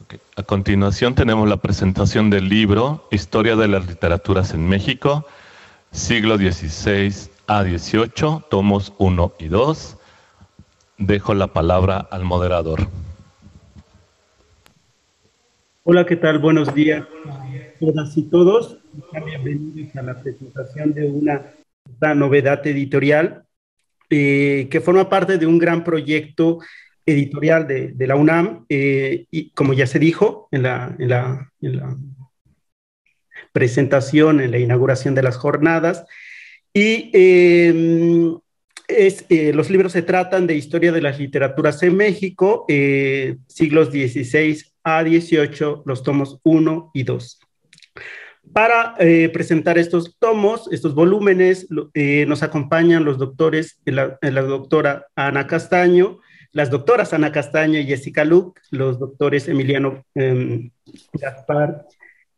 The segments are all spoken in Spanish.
Ok. A continuación tenemos la presentación del libro Historia de las Literaturas en México, siglo XVI a XVIII, tomos 1 y 2. Dejo la palabra al moderador. Hola, ¿qué tal? Buenos días a todas y todos. Bienvenidos a la presentación de esta novedad editorial que forma parte de un gran proyecto editorial de la UNAM y como ya se dijo en la presentación, en la inauguración de las jornadas. Y los libros se tratan de historia de las literaturas en México, siglos XVI a XVIII, los tomos 1 y 2. Para presentar estos tomos, estos volúmenes, nos acompañan los doctores, la doctora Ana Castaño, las doctoras Ana Castaño y Jessica Luc, los doctores Emiliano Gaspar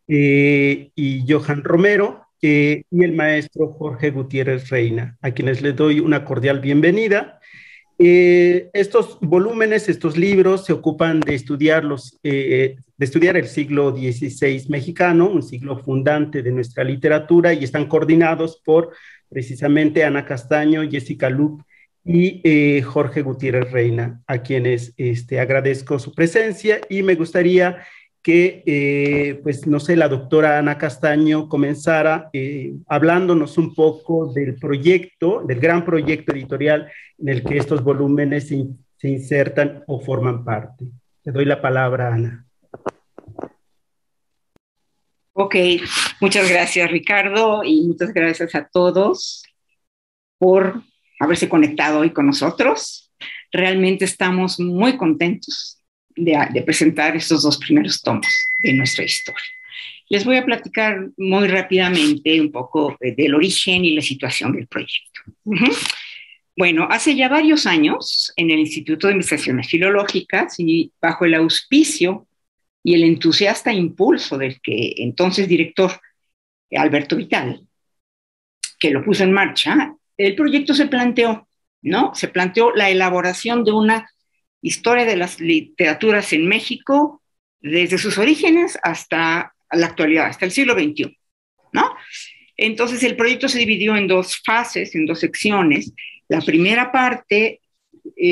y Johan Romero, y el maestro Jorge Gutiérrez Reina, a quienes les doy una cordial bienvenida. Estos volúmenes, estos libros se ocupan de estudiar el siglo XVI mexicano, un siglo fundante de nuestra literatura, y están coordinados por precisamente Ana Castaño, Jessica Luc y Jorge Gutiérrez Reina, a quienes agradezco su presencia, y me gustaría que, pues no sé, la doctora Ana Castaño comenzara hablándonos un poco del proyecto, del gran proyecto editorial en el que estos volúmenes se insertan o forman parte. Te doy la palabra, Ana. Ok, muchas gracias, Ricardo, y muchas gracias a todos por haberse conectado hoy con nosotros. Realmente estamos muy contentos de presentar estos dos primeros tomos de nuestra historia. Les voy a platicar muy rápidamente un poco del origen y la situación del proyecto. Bueno, hace ya varios años, en el Instituto de Investigaciones Filológicas y bajo el auspicio y el entusiasta impulso del que entonces director Alberto Vital, que lo puso en marcha, el proyecto se planteó, ¿no? Se planteó la elaboración de una historia de las literaturas en México desde sus orígenes hasta la actualidad, hasta el siglo XXI, ¿no? Entonces el proyecto se dividió en dos fases, en dos secciones. La primera parte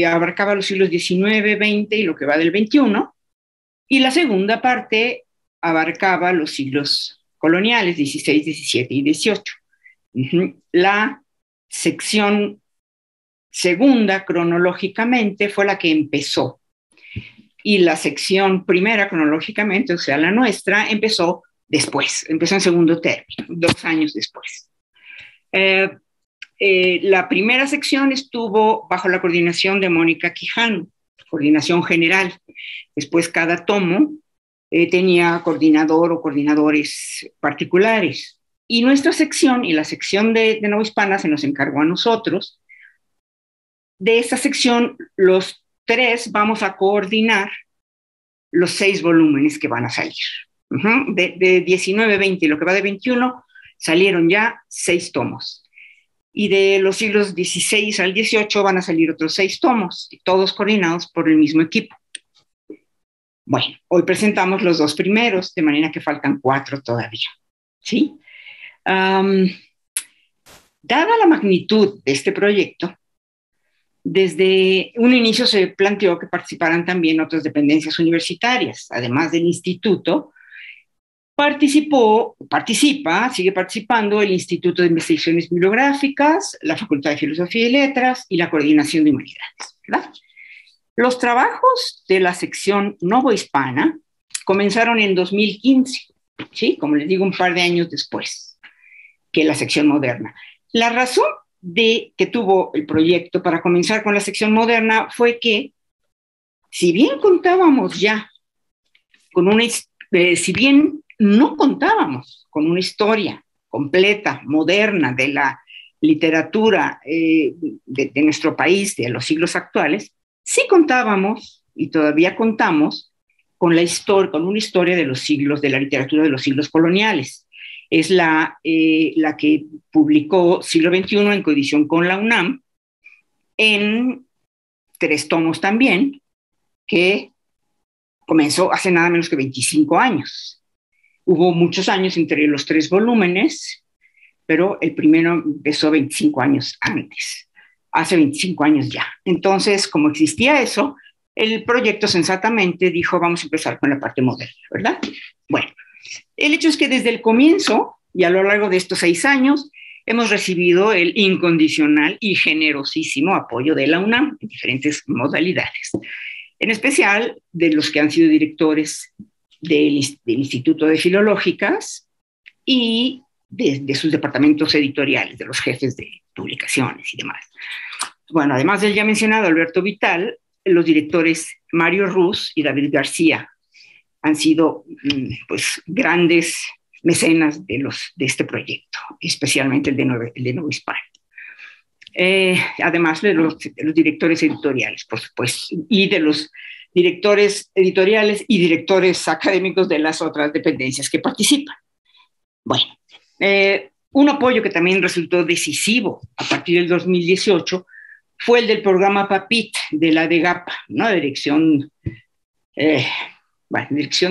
abarcaba los siglos XIX, XX y lo que va del XXI, y la segunda parte abarcaba los siglos coloniales, XVI, XVII y XVIII. La sección segunda, cronológicamente, fue la que empezó. Y la sección primera, cronológicamente, o sea, la nuestra, empezó después, empezó en segundo término, 2 años después. La primera sección estuvo bajo la coordinación de Mónica Quijano, coordinación general. Después cada tomo tenía coordinador o coordinadores particulares. Y nuestra sección y la sección de Nueva Hispana se nos encargó a nosotros. De esta sección, los 3 vamos a coordinar los 6 volúmenes que van a salir. De 19, 20 y lo que va de 21, salieron ya 6 tomos. Y de los siglos XVI al XVIII van a salir otros 6 tomos, todos coordinados por el mismo equipo. Bueno, hoy presentamos los 2 primeros, de manera que faltan 4 todavía, ¿sí? Dada la magnitud de este proyecto, desde un inicio se planteó que participaran también otras dependencias universitarias, además del instituto. Sigue participando el Instituto de Investigaciones Bibliográficas, la Facultad de Filosofía y Letras y la Coordinación de Humanidades, ¿verdad? Los trabajos de la sección novohispana comenzaron en 2015, ¿sí? Como les digo, un par de años después que la sección moderna. La razón que tuvo el proyecto para comenzar con la sección moderna fue que, si bien contábamos ya con si bien no contábamos con una historia completa, moderna, de la literatura de nuestro país, de los siglos actuales, sí contábamos, y todavía contamos, con una historia de los siglos, de la literatura de los siglos coloniales. Es la que publicó Siglo XXI en coedición con la UNAM, en 3 tomos también, que comenzó hace nada menos que 25 años. Hubo muchos años entre los 3 volúmenes, pero el primero empezó 25 años antes, hace 25 años ya. Entonces, como existía eso, el proyecto sensatamente dijo, vamos a empezar con la parte moderna, ¿verdad? Bueno, el hecho es que desde el comienzo y a lo largo de estos 6 años, hemos recibido el incondicional y generosísimo apoyo de la UNAM en diferentes modalidades, en especial de los que han sido directores del Instituto de Filológicas y de sus departamentos editoriales, de los jefes de publicaciones y demás. Bueno, además del ya mencionado Alberto Vital, los directores Mario Ruz y David García han sido pues grandes mecenas de este proyecto, especialmente el de Nuevo Hispano. Además de los directores editoriales, por supuesto, y de los directores editoriales y directores académicos de las otras dependencias que participan. Bueno, un apoyo que también resultó decisivo a partir del 2018 fue el del programa PAPIT de la DEGAPA, ¿no? Dirección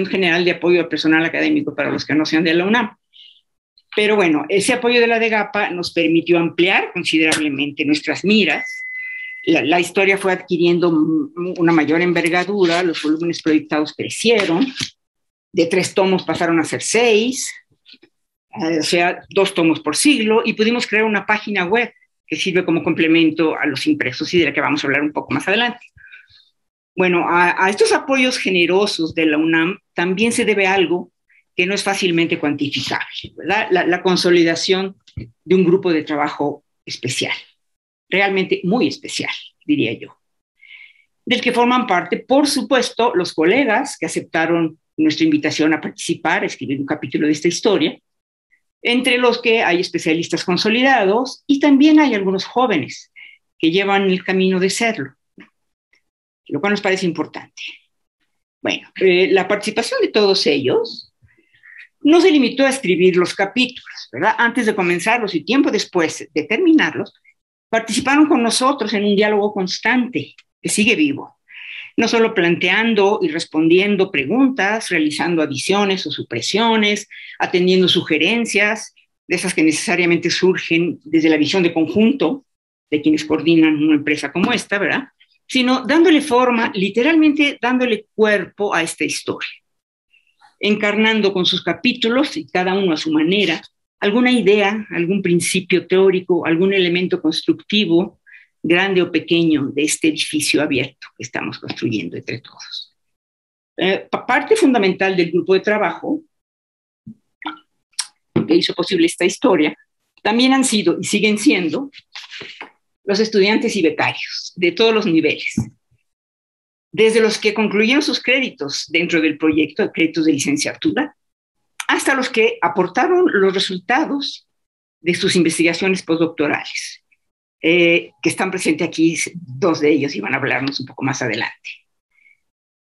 General de Apoyo al Personal Académico para los que no sean de la UNAM. Pero bueno, ese apoyo de la DEGAPA nos permitió ampliar considerablemente nuestras miras. La historia fue adquiriendo una mayor envergadura, los volúmenes proyectados crecieron, de 3 tomos pasaron a ser 6, o sea, 2 tomos por siglo, y pudimos crear una página web que sirve como complemento a los impresos y de la que vamos a hablar un poco más adelante. Bueno, a estos apoyos generosos de la UNAM también se debe algo que no es fácilmente cuantificable, ¿verdad? La consolidación de un grupo de trabajo especial, realmente muy especial, diría yo, del que forman parte, por supuesto, los colegas que aceptaron nuestra invitación a participar, a escribir un capítulo de esta historia, entre los que hay especialistas consolidados y también hay algunos jóvenes que llevan el camino de serlo, lo cual nos parece importante. Bueno, la participación de todos ellos no se limitó a escribir los capítulos, ¿verdad? Antes de comenzarlos y tiempo después de terminarlos, participaron con nosotros en un diálogo constante que sigue vivo, no solo planteando y respondiendo preguntas, realizando adiciones o supresiones, atendiendo sugerencias, de esas que necesariamente surgen desde la visión de conjunto de quienes coordinan una empresa como esta, ¿verdad? Sino dándole forma, literalmente dándole cuerpo a esta historia, encarnando con sus capítulos, y cada uno a su manera, alguna idea, algún principio teórico, algún elemento constructivo, grande o pequeño, de este edificio abierto que estamos construyendo entre todos. Parte fundamental del grupo de trabajo que hizo posible esta historia también han sido y siguen siendo los estudiantes y becarios de todos los niveles, desde los que concluyeron sus créditos dentro del proyecto de créditos de licenciatura, hasta los que aportaron los resultados de sus investigaciones postdoctorales, que están presentes aquí, 2 de ellos, y van a hablarnos un poco más adelante.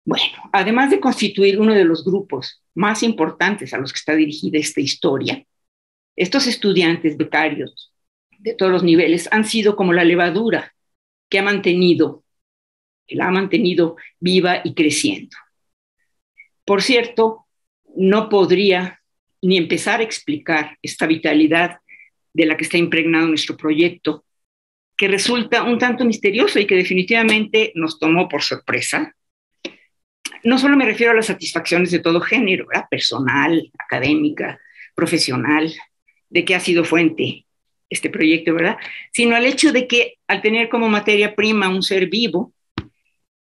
Bueno, además de constituir uno de los grupos más importantes a los que está dirigida esta historia, estos estudiantes becarios de todos los niveles han sido como la levadura que la ha mantenido viva y creciendo. Por cierto, no podría ni empezar a explicar esta vitalidad de la que está impregnado nuestro proyecto, que resulta un tanto misterioso y que definitivamente nos tomó por sorpresa. No solo me refiero a las satisfacciones de todo género, ¿verdad? Personal, académica, profesional, de que ha sido fuente este proyecto, ¿verdad? Sino al hecho de que al tener como materia prima un ser vivo,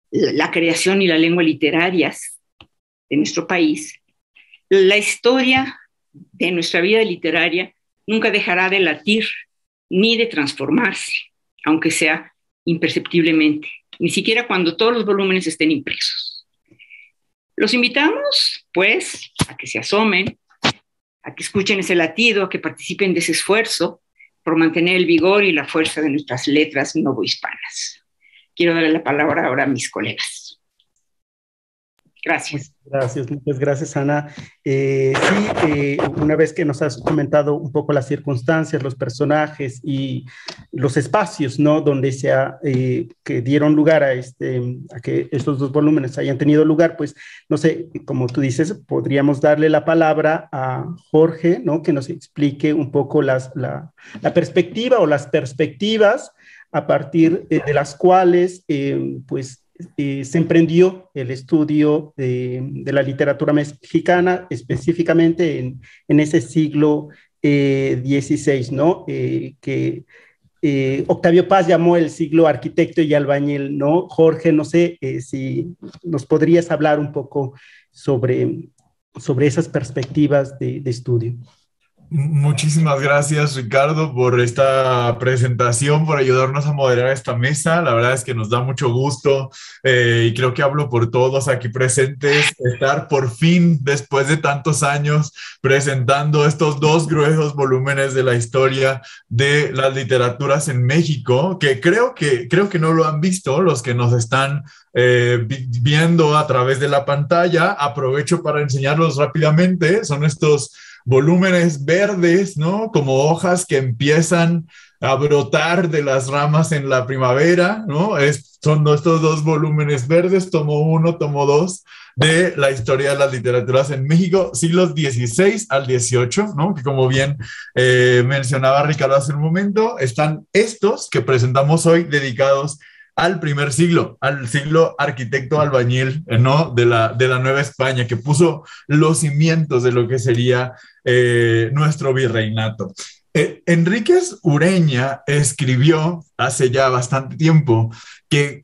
la creación y la lengua literarias de nuestro país, la historia de nuestra vida literaria nunca dejará de latir ni de transformarse, aunque sea imperceptiblemente, ni siquiera cuando todos los volúmenes estén impresos. Los invitamos, pues, a que se asomen, a que escuchen ese latido, a que participen de ese esfuerzo por mantener el vigor y la fuerza de nuestras letras novohispanas. Quiero darle la palabra ahora a mis colegas. Gracias. Muchas gracias, Ana. Una vez que nos has comentado un poco las circunstancias, los personajes y los espacios, ¿no? Donde que dieron lugar a que estos dos volúmenes hayan tenido lugar, pues, no sé, como tú dices, podríamos darle la palabra a Jorge, ¿no? Que nos explique un poco la perspectiva o las perspectivas a partir de las cuales, pues, se emprendió el estudio de la literatura mexicana, específicamente en ese siglo XVI, ¿no? Que Octavio Paz llamó el siglo arquitecto y albañil, ¿no? Jorge, no sé si nos podrías hablar un poco sobre esas perspectivas de estudio. Muchísimas gracias, Ricardo, por esta presentación, por ayudarnos a moderar esta mesa. La verdad es que nos da mucho gusto y creo que hablo por todos aquí presentes, estar por fin, después de tantos años, presentando estos dos gruesos volúmenes de la historia de las literaturas en México, que creo que no lo han visto los que nos están viendo a través de la pantalla. Aprovecho para enseñarlos rápidamente. Son estos volúmenes verdes, ¿no? Como hojas que empiezan a brotar de las ramas en la primavera, ¿no? Son estos dos volúmenes verdes, tomo 1, tomo 2, de la historia de las literaturas en México, siglos XVI al XVIII, ¿no? Que como bien mencionaba Ricardo hace un momento, están estos que presentamos hoy dedicados al primer siglo, al siglo arquitecto albañil, ¿no? de la Nueva España, que puso los cimientos de lo que sería nuestro virreinato. Enríquez Ureña escribió hace ya bastante tiempo que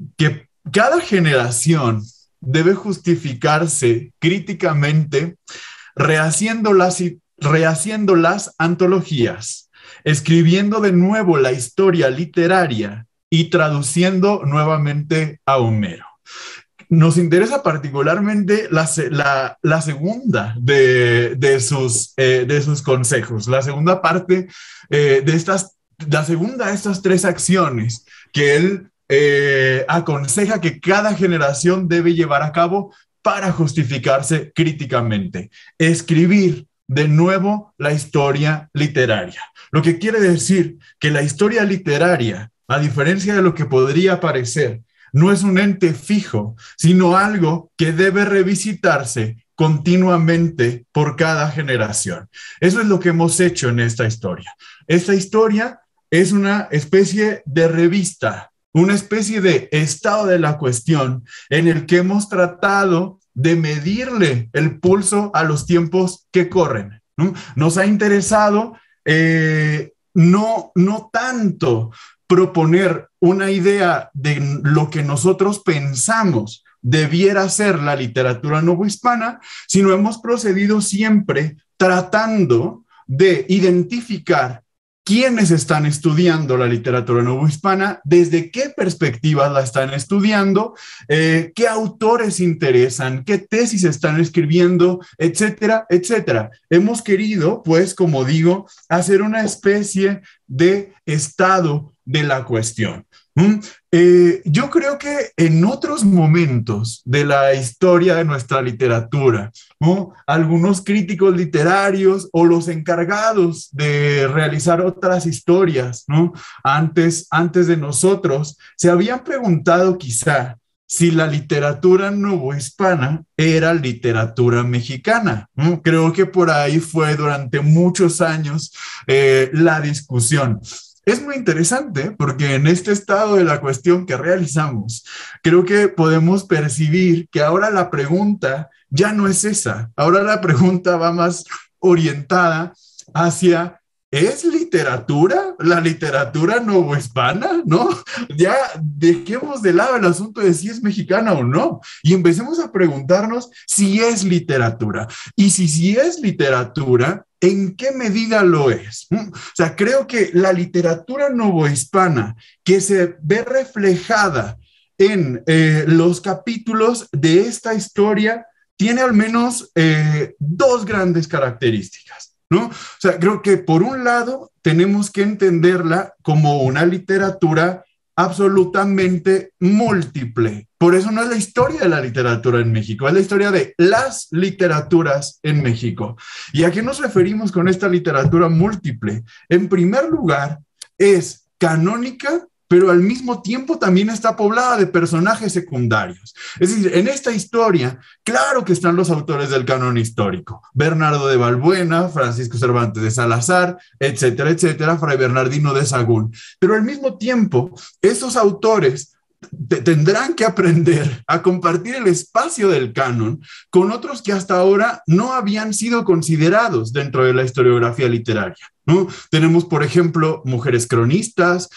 cada generación debe justificarse críticamente rehaciendo las antologías, escribiendo de nuevo la historia literaria y traduciendo nuevamente a Homero. Nos interesa particularmente la segunda de sus consejos, la segunda parte la segunda de estas tres acciones que él aconseja que cada generación debe llevar a cabo para justificarse críticamente. Escribir de nuevo la historia literaria. Lo que quiere decir que la historia literaria, a diferencia de lo que podría parecer, no es un ente fijo, sino algo que debe revisitarse continuamente por cada generación. Eso es lo que hemos hecho en esta historia. Esta historia es una especie de revista, una especie de estado de la cuestión en el que hemos tratado de medirle el pulso a los tiempos que corren, ¿no? Nos ha interesado no tanto proponer una idea de lo que nosotros pensamos debiera ser la literatura novohispana, sino hemos procedido siempre tratando de identificar quiénes están estudiando la literatura novohispana, desde qué perspectivas la están estudiando, qué autores interesan, qué tesis están escribiendo, etcétera, etcétera. Hemos querido, pues, como digo, hacer una especie de estado de la cuestión. Yo creo que en otros momentos de la historia de nuestra literatura, ¿no? Algunos críticos literarios o los encargados de realizar otras historias, ¿no? Antes de nosotros, se habían preguntado quizá si la literatura novohispana era literatura mexicana, ¿no? Creo que por ahí fue durante muchos años la discusión. Es muy interesante porque en este estado de la cuestión que realizamos, creo que podemos percibir que ahora la pregunta ya no es esa. Ahora la pregunta va más orientada hacia, ¿es literatura la literatura novohispana? ¿No? Ya dejemos de lado el asunto de si es mexicana o no y empecemos a preguntarnos si es literatura. Y si es literatura, ¿en qué medida lo es? O sea, creo que la literatura novohispana que se ve reflejada en los capítulos de esta historia tiene al menos dos grandes características, ¿no? O sea, creo que por un lado tenemos que entenderla como una literatura absolutamente múltiple. Por eso no es la historia de la literatura en México, es la historia de las literaturas en México. ¿Y a qué nos referimos con esta literatura múltiple? En primer lugar, es canónica, pero al mismo tiempo también está poblada de personajes secundarios. Es decir, en esta historia, claro que están los autores del canon histórico, Bernardo de Balbuena, Francisco Cervantes de Salazar, etcétera, etcétera, Fray Bernardino de Sahagún, pero al mismo tiempo, esos autores tendrán que aprender a compartir el espacio del canon con otros que hasta ahora no habían sido considerados dentro de la historiografía literaria, ¿no? Tenemos, por ejemplo, mujeres cronistas,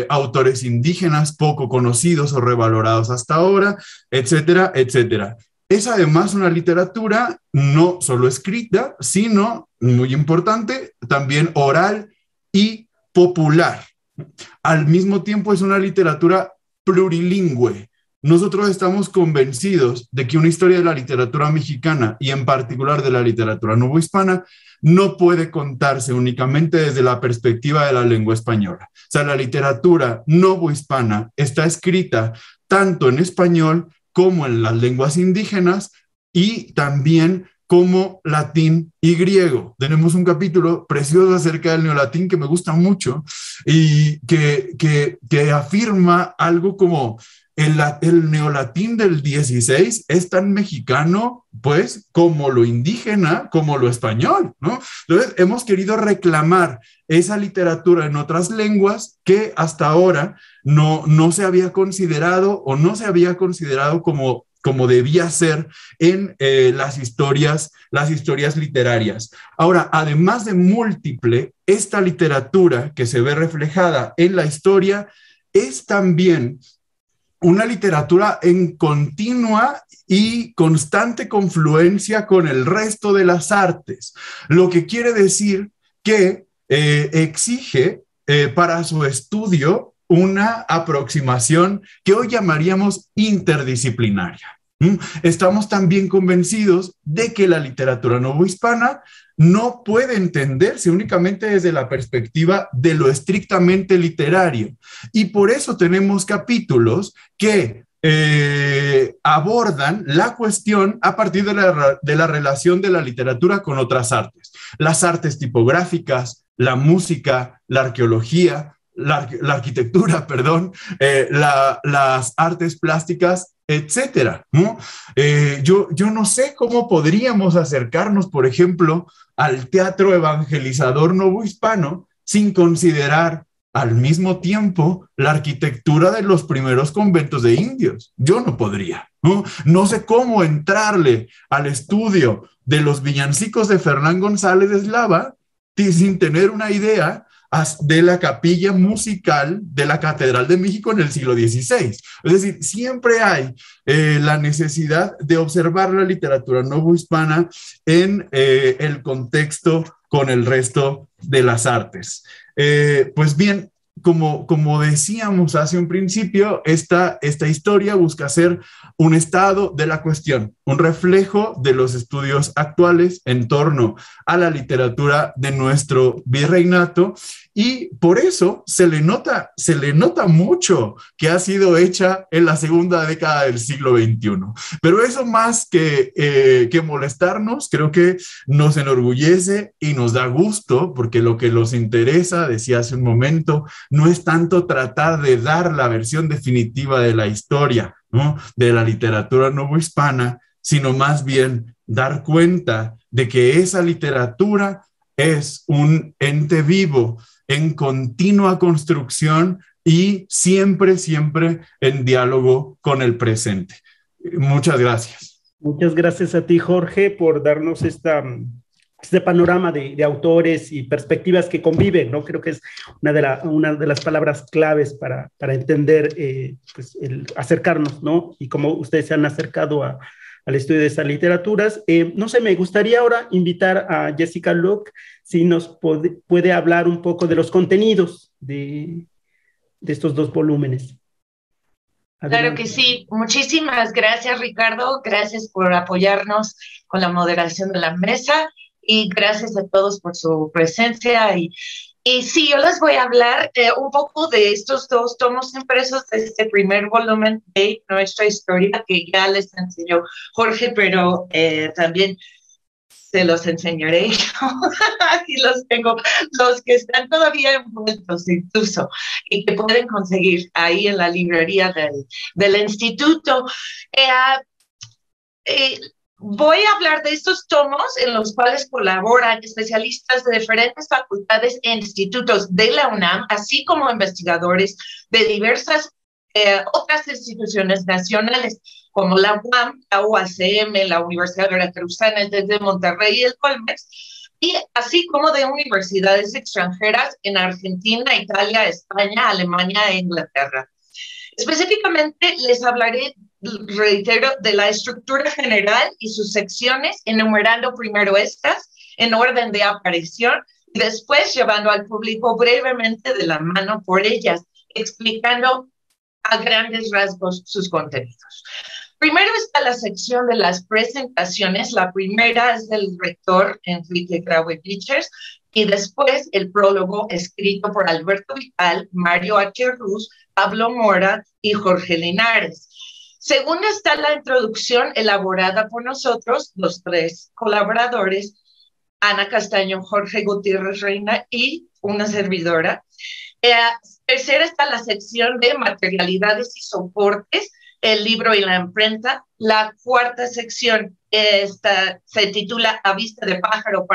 autores indígenas poco conocidos o revalorados hasta ahora, etcétera, etcétera. Es además una literatura no solo escrita, sino, muy importante, también oral y popular. Al mismo tiempo es una literatura plurilingüe. Nosotros estamos convencidos de que una historia de la literatura mexicana y en particular de la literatura novohispana no puede contarse únicamente desde la perspectiva de la lengua española. O sea, la literatura novohispana está escrita tanto en español como en las lenguas indígenas y también como latín y griego. Tenemos un capítulo precioso acerca del neolatín que me gusta mucho y que afirma algo como el neolatín del 16 es tan mexicano, pues, como lo indígena, como lo español, ¿no? Entonces, hemos querido reclamar esa literatura en otras lenguas que hasta ahora no se había considerado o no se había considerado como debía ser en las historias literarias. Ahora, además de múltiple, esta literatura que se ve reflejada en la historia es también una literatura en continua y constante confluencia con el resto de las artes, lo que quiere decir que exige para su estudio una aproximación que hoy llamaríamos interdisciplinaria. Estamos también convencidos de que la literatura novohispana no puede entenderse únicamente desde la perspectiva de lo estrictamente literario. Y por eso tenemos capítulos que abordan la cuestión a partir de la relación de la literatura con otras artes. Las artes tipográficas, la música, la arqueología, la arquitectura, perdón, las artes plásticas, etcétera, ¿no? Yo no sé cómo podríamos acercarnos, por ejemplo, al teatro evangelizador novohispano sin considerar al mismo tiempo la arquitectura de los primeros conventos de indios. Yo no podría, ¿no? No sé cómo entrarle al estudio de los villancicos de Fernán González de Eslava sin tener una idea de la capilla musical de la Catedral de México en el siglo XVI. Es decir, siempre hay la necesidad de observar la literatura novohispana en el contexto con el resto de las artes. Pues bien, como decíamos hace un principio, esta historia busca ser un estado de la cuestión, un reflejo de los estudios actuales en torno a la literatura de nuestro virreinato, y por eso se le nota mucho que ha sido hecha en la segunda década del siglo XXI. Pero eso, más que molestarnos, creo que nos enorgullece y nos da gusto, porque lo que nos interesa, decía hace un momento, no es tanto tratar de dar la versión definitiva de la historia, ¿no?, de la literatura novohispana, sino más bien dar cuenta de que esa literatura es un ente vivo en continua construcción y siempre en diálogo con el presente. Muchas gracias. Muchas gracias a ti, Jorge, por darnos este panorama de autores y perspectivas que conviven, ¿no? Creo que es una de las palabras claves para entender, pues, el acercarnos, ¿no? Y cómo ustedes se han acercado al estudio de estas literaturas. No sé, me gustaría ahora invitar a Jessica Locke, si nos puede hablar un poco de los contenidos de estos dos volúmenes. Adelante. Claro que sí. Muchísimas gracias, Ricardo. Gracias por apoyarnos con la moderación de la mesa y gracias a todos por su presencia y Y sí, yo les voy a hablar un poco de estos dos tomos impresos de este primer volumen de nuestra historia, que ya les enseñó Jorge, pero también se los enseñaré yo. Aquí los tengo, los que están todavía envueltos incluso, y que pueden conseguir ahí en la librería del instituto. Voy a hablar de estos tomos en los cuales colaboran especialistas de diferentes facultades e institutos de la UNAM, así como investigadores de diversas otras instituciones nacionales, como la UAM, la UACM, la Universidad Veracruzana, el TEC de Monterrey y el Colmex, y así como de universidades extranjeras en Argentina, Italia, España, Alemania e Inglaterra. Específicamente les hablaré, reitero, de la estructura general y sus secciones, enumerando primero estas en orden de aparición y después llevando al público brevemente de la mano por ellas, explicando a grandes rasgos sus contenidos. Primero está la sección de las presentaciones. La primera es del rector Enrique Graue Vichers, y después el prólogo escrito por Alberto Vital, Mario H. Ruz, Pablo Mora y Jorge Linares. Segunda está la introducción elaborada por nosotros, los tres colaboradores, Ana Castaño, Jorge Gutiérrez Reina y una servidora. Tercera está la sección de materialidades y soportes, el libro y la imprenta. La cuarta sección se titula A Vista de Pájaro,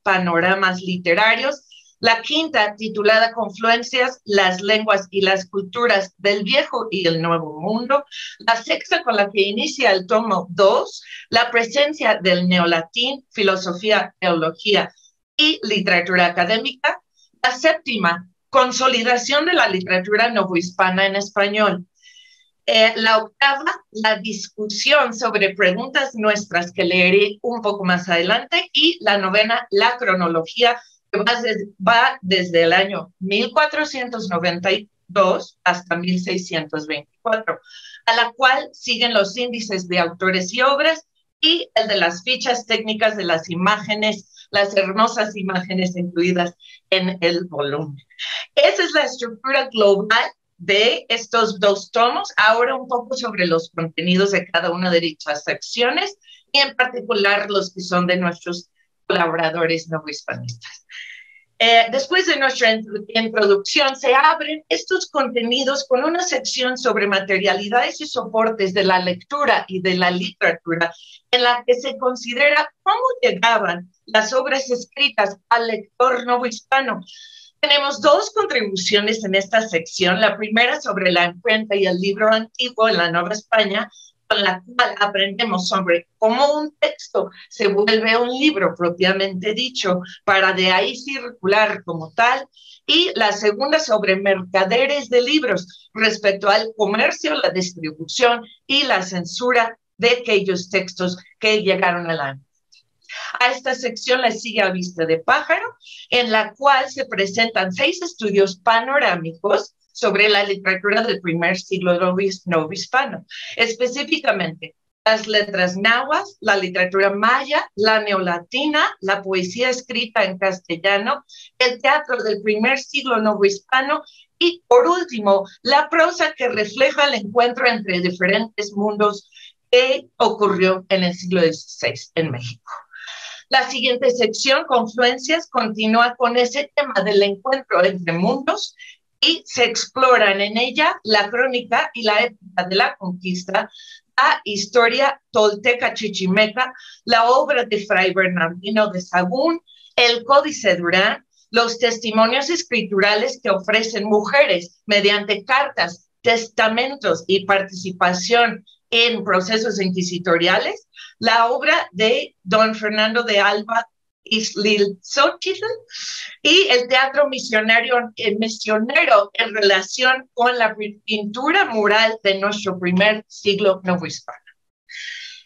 Panoramas Literarios. La quinta, titulada Confluencias, las lenguas y las culturas del viejo y el nuevo mundo. La sexta, con la que inicia el tomo 2, la presencia del neolatín, filosofía, teología y literatura académica. La séptima, consolidación de la literatura novohispana en español. La octava, la discusión sobre preguntas nuestras, que leeré un poco más adelante. Y la novena, la cronología, que va desde el año 1492 hasta 1624, a la cual siguen los índices de autores y obras y el de las fichas técnicas de las imágenes, las hermosas imágenes incluidas en el volumen. Esa es la estructura global de estos dos tomos. Ahora un poco sobre los contenidos de cada una de dichas secciones, y en particular los que son de nuestros colaboradores novohispanistas. Después de nuestra introducción, se abren estos contenidos con una sección sobre materialidades y soportes de la lectura y de la literatura, en la que se considera cómo llegaban las obras escritas al lector novohispano. Tenemos dos contribuciones en esta sección. La primera sobre la imprenta y el libro antiguo en la Nueva España, con la cual aprendemos sobre cómo un texto se vuelve un libro propiamente dicho, para de ahí circular como tal. Y la segunda sobre mercaderes de libros respecto al comercio, la distribución y la censura de aquellos textos que llegaron al año. A esta sección le sigue A Vista de Pájaro, en la cual se presentan 6 estudios panorámicos sobre la literatura del primer siglo novohispano, específicamente las letras náhuatl, la literatura maya, la neolatina, la poesía escrita en castellano, el teatro del primer siglo novohispano y, por último, la prosa que refleja el encuentro entre diferentes mundos que ocurrió en el siglo XVI en México. La siguiente sección, Confluencias, continúa con ese tema del encuentro entre mundos, y se exploran en ella la crónica y la época de la conquista, la historia tolteca chichimeca, la obra de Fray Bernardino de Sahagún, el Códice Durán, los testimonios escriturales que ofrecen mujeres mediante cartas, testamentos y participación en procesos inquisitoriales, la obra de don Fernando de Alba Ixtlilxóchitl y el teatro misionero en relación con la pintura mural de nuestro primer siglo novohispano.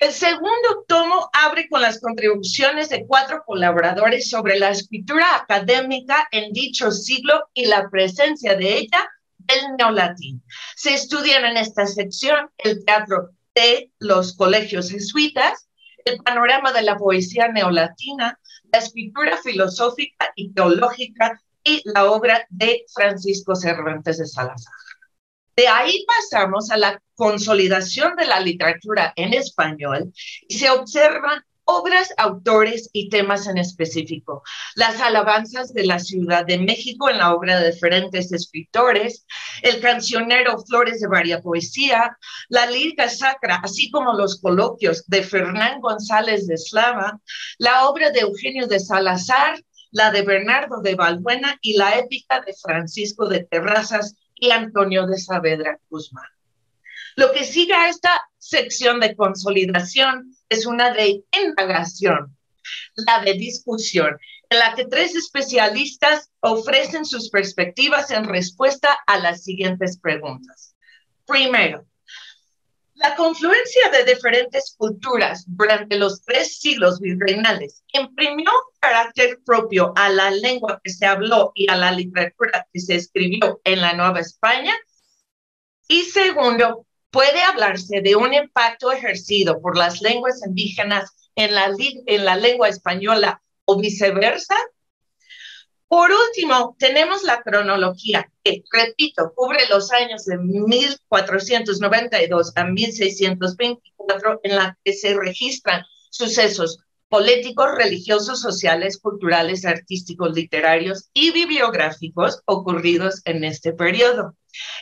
El segundo tomo abre con las contribuciones de 4 colaboradores sobre la escritura académica en dicho siglo y la presencia de ella del neolatín. Se estudian en esta sección el teatro de los colegios jesuitas, el panorama de la poesía neolatina, la escritura filosófica y teológica y la obra de Francisco Cervantes de Salazar. De ahí pasamos a la consolidación de la literatura en español y se observan obras, autores y temas en específico. Las alabanzas de la Ciudad de México en la obra de diferentes escritores, el cancionero Flores de Varia Poesía, la lírica sacra, así como los coloquios de Fernán González de Eslava, la obra de Eugenio de Salazar, la de Bernardo de Balbuena y la épica de Francisco de Terrazas y Antonio de Saavedra Guzmán. Lo que sigue a esta sección de consolidación es una de indagación, la de discusión, en la que tres especialistas ofrecen sus perspectivas en respuesta a las siguientes preguntas. Primero, la confluencia de diferentes culturas durante los 3 siglos virreinales imprimió un carácter propio a la lengua que se habló y a la literatura que se escribió en la Nueva España. Y segundo, puede hablarse de un impacto ejercido por las lenguas indígenas en la lengua española o viceversa. Por último, tenemos la cronología que, repito, cubre los años de 1492 a 1624, en la que se registran sucesos políticos, religiosos, sociales, culturales, artísticos, literarios y bibliográficos ocurridos en este periodo.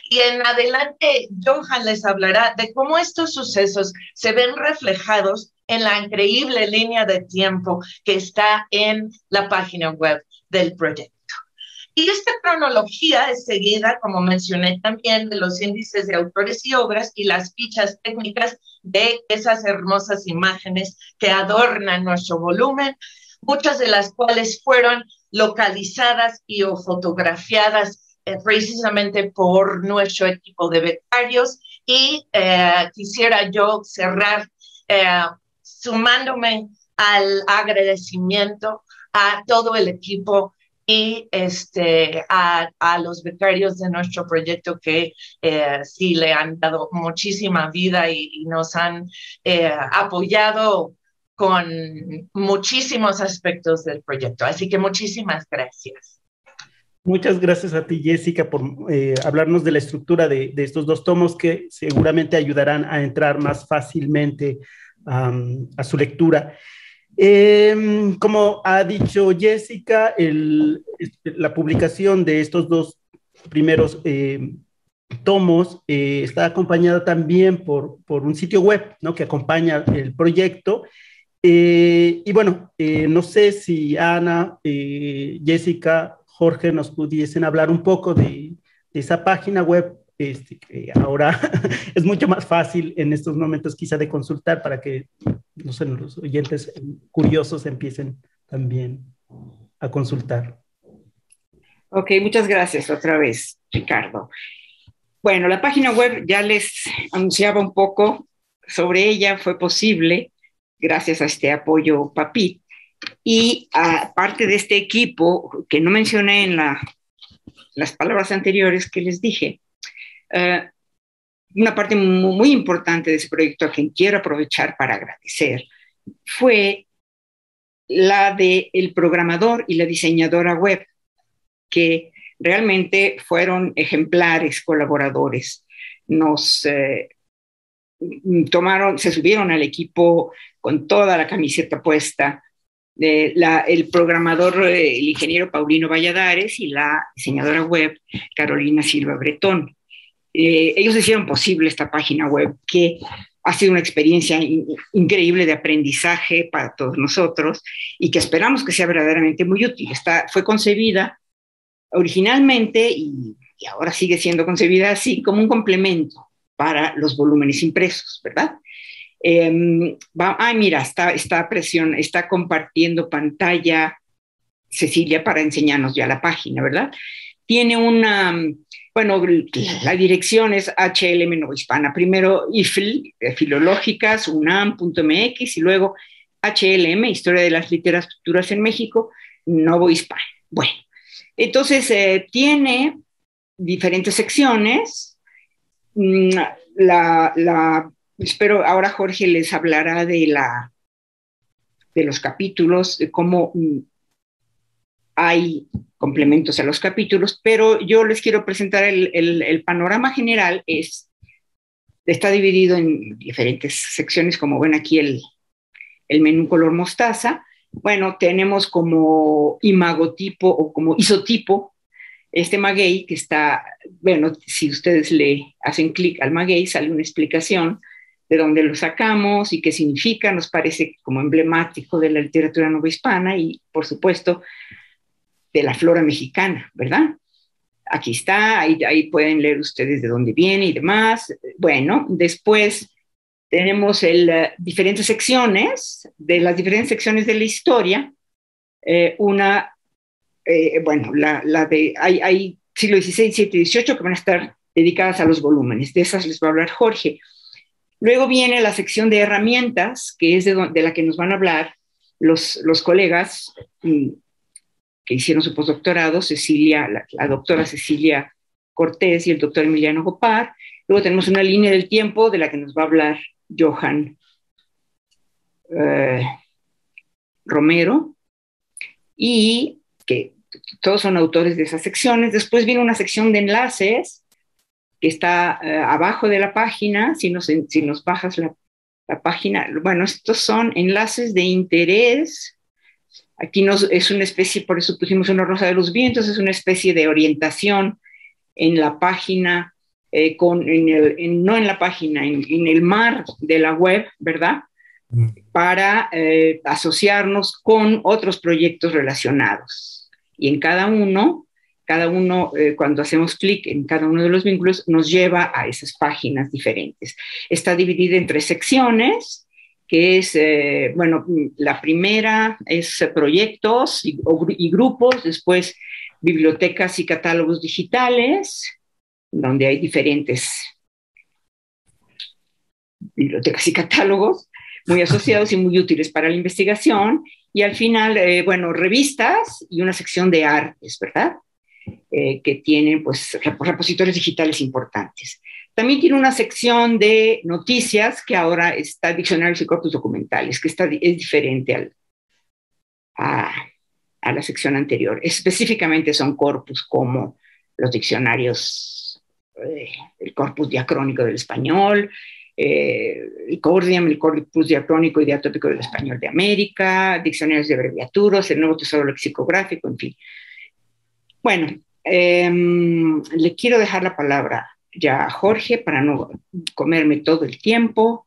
Y en adelante, Johan les hablará de cómo estos sucesos se ven reflejados en la increíble línea de tiempo que está en la página web del proyecto. Y esta cronología es seguida, como mencioné también, de los índices de autores y obras y las fichas técnicas de esas hermosas imágenes que adornan nuestro volumen, muchas de las cuales fueron localizadas y o fotografiadas precisamente por nuestro equipo de becarios. Y quisiera yo cerrar sumándome al agradecimiento a todo el equipo y a los becarios de nuestro proyecto que sí le han dado muchísima vida y nos han apoyado con muchísimos aspectos del proyecto. Así que muchísimas gracias. Muchas gracias a ti, Jessica, por hablarnos de la estructura de estos 2 tomos que seguramente ayudarán a entrar más fácilmente a su lectura. Como ha dicho Jessica, la publicación de estos 2 primeros tomos está acompañada también por un sitio web, ¿no?, que acompaña el proyecto. Y bueno, no sé si Ana, Jessica, Jorge nos pudiesen hablar un poco de esa página web, que ahora es mucho más fácil en estos momentos quizá de consultar para que, no sé, los oyentes curiosos empiecen también a consultar. Ok, muchas gracias otra vez, Ricardo. Bueno, la página web ya les anunciaba un poco sobre ella, fue posible gracias a este apoyo PAPIT. Y aparte de este equipo, que no mencioné en las palabras anteriores que les dije, una parte muy importante de ese proyecto a quien quiero aprovechar para agradecer fue la del programador y la diseñadora web, que realmente fueron ejemplares colaboradores. Se subieron al equipo con toda la camiseta puesta. El programador, el ingeniero Paulino Valladares, y la diseñadora web Carolina Silva Bretón. Ellos hicieron posible esta página web, que ha sido una experiencia increíble de aprendizaje para todos nosotros y que esperamos que sea verdaderamente muy útil. Fue concebida originalmente y ahora sigue siendo concebida así, como un complemento para los volúmenes impresos, ¿verdad? Mira, está compartiendo pantalla Cecilia para enseñarnos ya la página, ¿verdad? Tiene la dirección es HLM Novohispana, primero IFL, Filológicas, UNAM.mx, y luego HLM, Historia de las Literaturas en México, Novohispana. Bueno, entonces tiene diferentes secciones. Espero ahora Jorge les hablará de los capítulos, de cómo hay complementos a los capítulos, pero yo les quiero presentar el panorama general. Está dividido en diferentes secciones, como ven aquí el menú color mostaza. Bueno, tenemos como imagotipo o como isotipo este maguey que está, bueno, si ustedes le hacen clic al maguey, sale una explicación de dónde lo sacamos y qué significa. Nos parece como emblemático de la literatura novohispana y, por supuesto, de la flora mexicana, ¿verdad? Aquí está, ahí pueden leer ustedes de dónde viene y demás. Bueno, después tenemos diferentes secciones, de las diferentes secciones de la historia. Hay siglo XVI, XVII y XVIII que van a estar dedicadas a los volúmenes. De esas les va a hablar Jorge. Luego viene la sección de herramientas, que es de la que nos van a hablar los colegas que hicieron su postdoctorado, la doctora Cecilia Cortés y el doctor Emiliano Gopar. Luego tenemos una línea del tiempo de la que nos va a hablar Johan Romero, y que todos son autores de esas secciones. Después viene una sección de enlaces que está abajo de la página. Si nos bajas la página, bueno, estos son enlaces de interés. Aquí es una especie, por eso pusimos una rosa de los vientos, es una especie de orientación en la página, no en la página, en el mar de la web, ¿verdad? Para asociarnos con otros proyectos relacionados. Y en cada uno, cuando hacemos clic en cada uno de los vínculos, nos lleva a esas páginas diferentes. Está dividida en 3 secciones, que es, la primera es proyectos y grupos, después bibliotecas y catálogos digitales, donde hay diferentes bibliotecas y catálogos muy asociados y muy útiles para la investigación, y al final, revistas y una sección de artes, ¿verdad? Que tienen, pues, repositorios digitales importantes. También tiene una sección de noticias, que ahora está diccionarios y corpus documentales, que es diferente a la sección anterior. Específicamente son corpus como los diccionarios, el corpus diacrónico del español, el Cordiam, el corpus diacrónico y diatópico del español de América, diccionarios de abreviaturas, el nuevo tesoro lexicográfico, en fin. Bueno, le quiero dejar la palabra ya a Jorge para no comerme todo el tiempo.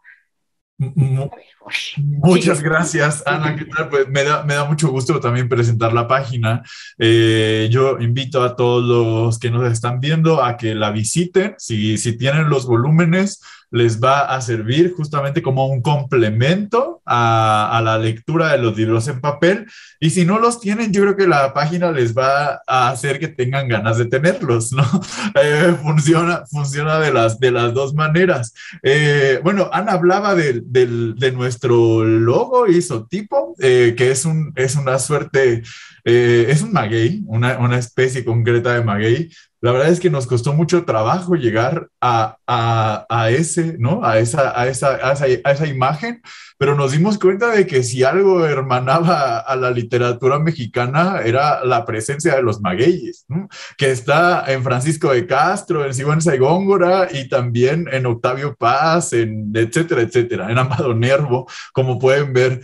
Muchas gracias, Ana. ¿Qué tal? Pues me da mucho gusto también presentar la página. Yo invito a todos los que nos están viendo a que la visiten. Si tienen los volúmenes, les va a servir justamente como un complemento a la lectura de los libros en papel. Y si no los tienen, yo creo que la página les va a hacer que tengan ganas de tenerlos, ¿no? Funciona de las dos maneras. Ana hablaba de nuestro logo isotipo, que es una suerte, es un maguey, una especie concreta de maguey. La verdad es que nos costó mucho trabajo llegar a ese, ¿no? A esa imagen, pero nos dimos cuenta de que si algo hermanaba a la literatura mexicana era la presencia de los magueyes, ¿no? Que está en Francisco de Castro, en Sigüenza y Góngora, y también en Octavio Paz, etcétera, etcétera, en Amado Nervo, como pueden ver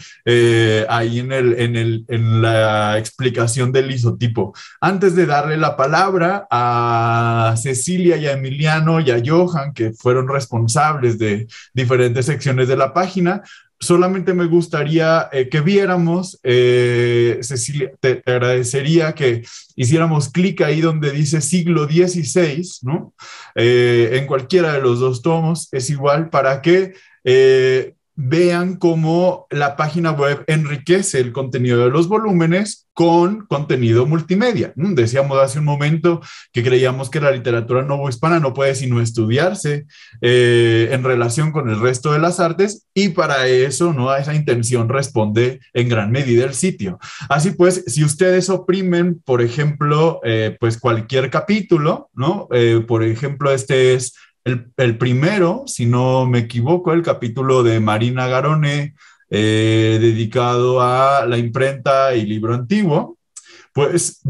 ahí en la explicación del isotipo. Antes de darle la palabra a Cecilia y a Emiliano y a Johan, que fueron responsables de diferentes secciones de la página, solamente me gustaría que viéramos, Cecilia, te agradecería que hiciéramos clic ahí donde dice siglo XVI, ¿no? En cualquiera de los dos tomos es igual, para que vean cómo la página web enriquece el contenido de los volúmenes con contenido multimedia. Decíamos hace un momento que creíamos que la literatura novohispana no puede sino estudiarse en relación con el resto de las artes, y para eso, ¿no?, a esa intención responde en gran medida el sitio. Así pues, si ustedes oprimen, por ejemplo, pues cualquier capítulo, ¿no? Por ejemplo, este es el primero, si no me equivoco, el capítulo de Marina Garone, dedicado a la imprenta y libro antiguo. Pues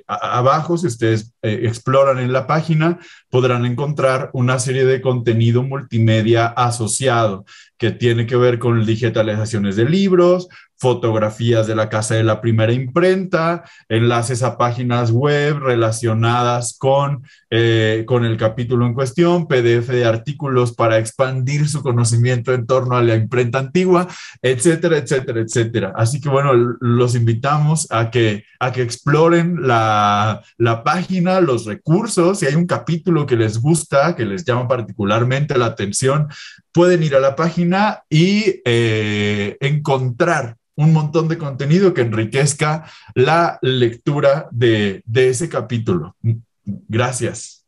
abajo, si ustedes exploran en la página, podrán encontrar una serie de contenido multimedia asociado que tiene que ver con digitalizaciones de libros, fotografías de la casa de la primera imprenta, enlaces a páginas web relacionadas con el capítulo en cuestión, PDF de artículos para expandir su conocimiento en torno a la imprenta antigua, etcétera, etcétera, etcétera. Así que bueno, los invitamos a que exploren la página, los recursos. Si hay un capítulo que les gusta, que les llama particularmente la atención, pueden ir a la página y encontrar un montón de contenido que enriquezca la lectura de ese capítulo. Gracias.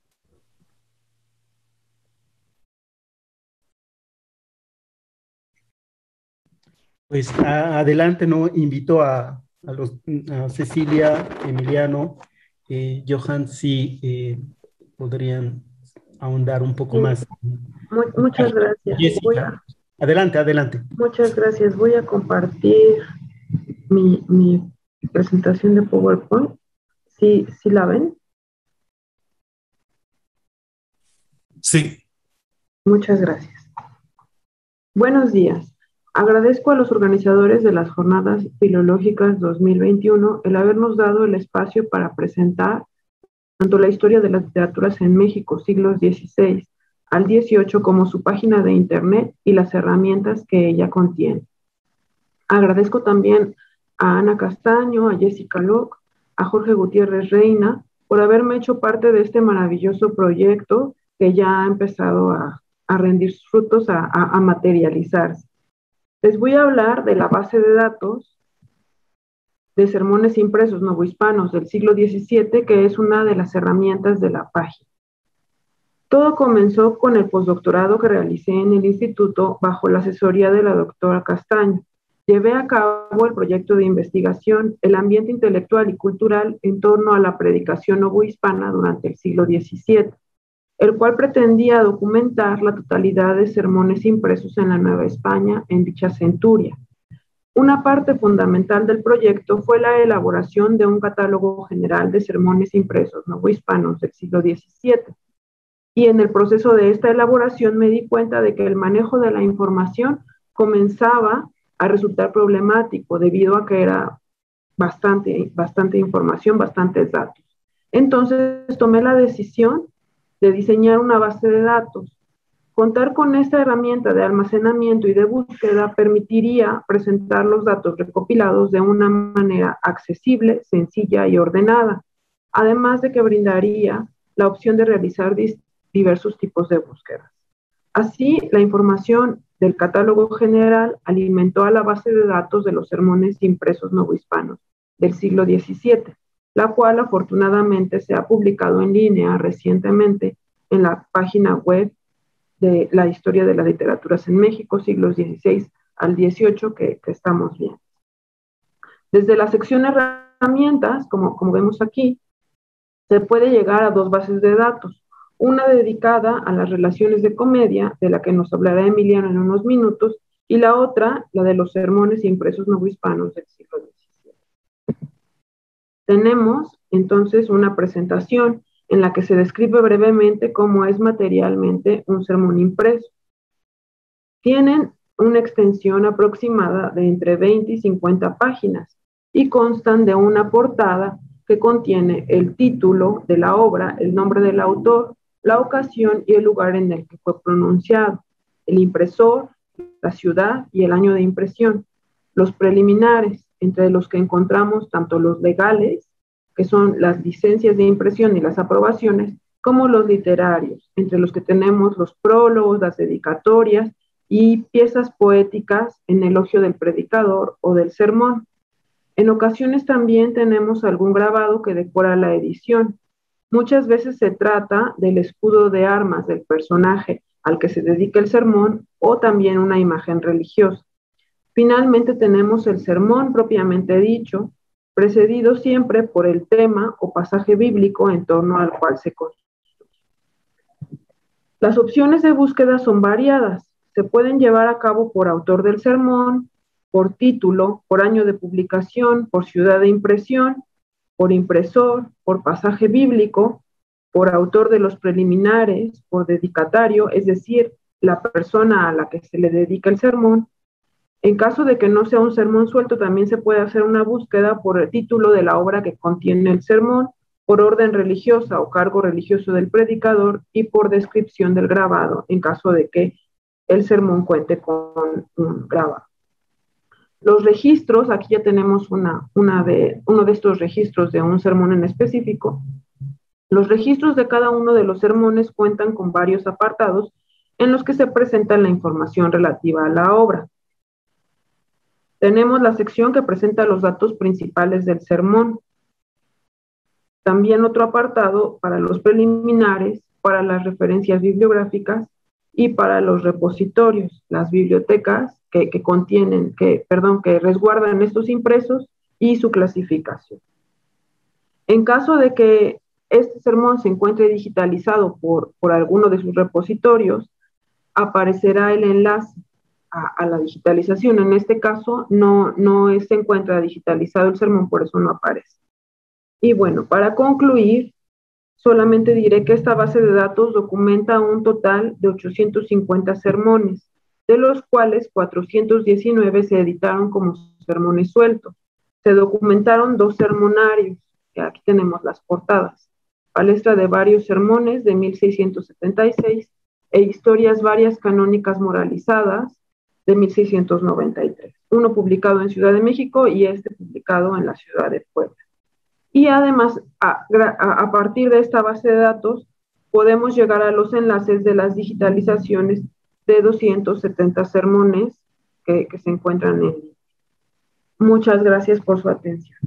Pues adelante, ¿no? Invito a Cecilia, Emiliano, Johan, si podrían ahondar un poco más. Muchas gracias. Jessica, adelante, adelante. Muchas gracias. Voy a compartir mi presentación de PowerPoint. ¿Sí la ven? Sí. Muchas gracias. Buenos días. Agradezco a los organizadores de las Jornadas Filológicas 2021 el habernos dado el espacio para presentar tanto la historia de las literaturas en México, siglos XVI al XVIII, como su página de internet y las herramientas que ella contiene. Agradezco también a Ana Castaño, a Jessica Locke, a Jorge Gutiérrez Reina, por haberme hecho parte de este maravilloso proyecto que ya ha empezado a rendir sus frutos, a materializarse. Les voy a hablar de la base de datos de sermones impresos novohispanos del siglo XVII, que es una de las herramientas de la página. Todo comenzó con el postdoctorado que realicé en el instituto bajo la asesoría de la doctora Castaño. Llevé a cabo el proyecto de investigación El ambiente intelectual y cultural en torno a la predicación novohispana durante el siglo XVII, el cual pretendía documentar la totalidad de sermones impresos en la Nueva España en dicha centuria. Una parte fundamental del proyecto fue la elaboración de un catálogo general de sermones impresos novohispanos del siglo XVII. Y en el proceso de esta elaboración me di cuenta de que el manejo de la información comenzaba a resultar problemático debido a que era bastante información, bastantes datos. Entonces tomé la decisión de diseñar una base de datos. Contar con esta herramienta de almacenamiento y de búsqueda permitiría presentar los datos recopilados de una manera accesible, sencilla y ordenada, además de que brindaría la opción de realizar diversos tipos de búsquedas. Así, la información del catálogo general alimentó a la base de datos de los sermones impresos novohispanos del siglo XVII, la cual afortunadamente se ha publicado en línea recientemente en la página web de la historia de las literaturas en México, siglos XVI al XVIII, que estamos viendo. Desde la sección herramientas, como vemos aquí, se puede llegar a dos bases de datos, una dedicada a las relaciones de comedia, de la que nos hablará Emiliano en unos minutos, y la otra, la de los sermones impresos novohispanos del siglo XVII. Tenemos entonces una presentación en la que se describe brevemente cómo es materialmente un sermón impreso. Tienen una extensión aproximada de entre 20 y 50 páginas y constan de una portada que contiene el título de la obra, el nombre del autor, la ocasión y el lugar en el que fue pronunciado, el impresor, la ciudad y el año de impresión. Los preliminares, entre los que encontramos tanto los legales, que son las licencias de impresión y las aprobaciones, como los literarios, entre los que tenemos los prólogos, las dedicatorias y piezas poéticas en elogio del predicador o del sermón. En ocasiones también tenemos algún grabado que decora la edición. Muchas veces se trata del escudo de armas del personaje al que se dedica el sermón o también una imagen religiosa. Finalmente tenemos el sermón propiamente dicho, precedido siempre por el tema o pasaje bíblico en torno al cual se construye. Las opciones de búsqueda son variadas. Se pueden llevar a cabo por autor del sermón, por título, por año de publicación, por ciudad de impresión, por impresor, por pasaje bíblico, por autor de los preliminares, por dedicatario, es decir, la persona a la que se le dedica el sermón. En caso de que no sea un sermón suelto, también se puede hacer una búsqueda por el título de la obra que contiene el sermón, por orden religiosa o cargo religioso del predicador y por descripción del grabado, en caso de que el sermón cuente con un grabado. Los registros, aquí ya tenemos uno de estos registros de un sermón en específico. Los registros de cada uno de los sermones cuentan con varios apartados en los que se presenta la información relativa a la obra. Tenemos la sección que presenta los datos principales del sermón. También otro apartado para los preliminares, para las referencias bibliográficas y para los repositorios, las bibliotecas que resguardan estos impresos y su clasificación. En caso de que este sermón se encuentre digitalizado por alguno de sus repositorios, aparecerá el enlace a la digitalización. En este caso no se encuentra digitalizado el sermón, por eso no aparece. Y bueno, para concluir, solamente diré que esta base de datos documenta un total de 850 sermones, de los cuales 419 se editaron como sermones sueltos. Se documentaron 2 sermonarios, que aquí tenemos las portadas, palestra de varios sermones de 1676 e historias varias canónicas moralizadas de 1693. Uno publicado en Ciudad de México y este publicado en la ciudad de Puebla. Y además, a partir de esta base de datos, podemos llegar a los enlaces de las digitalizaciones de 270 sermones que se encuentran en línea. Muchas gracias por su atención.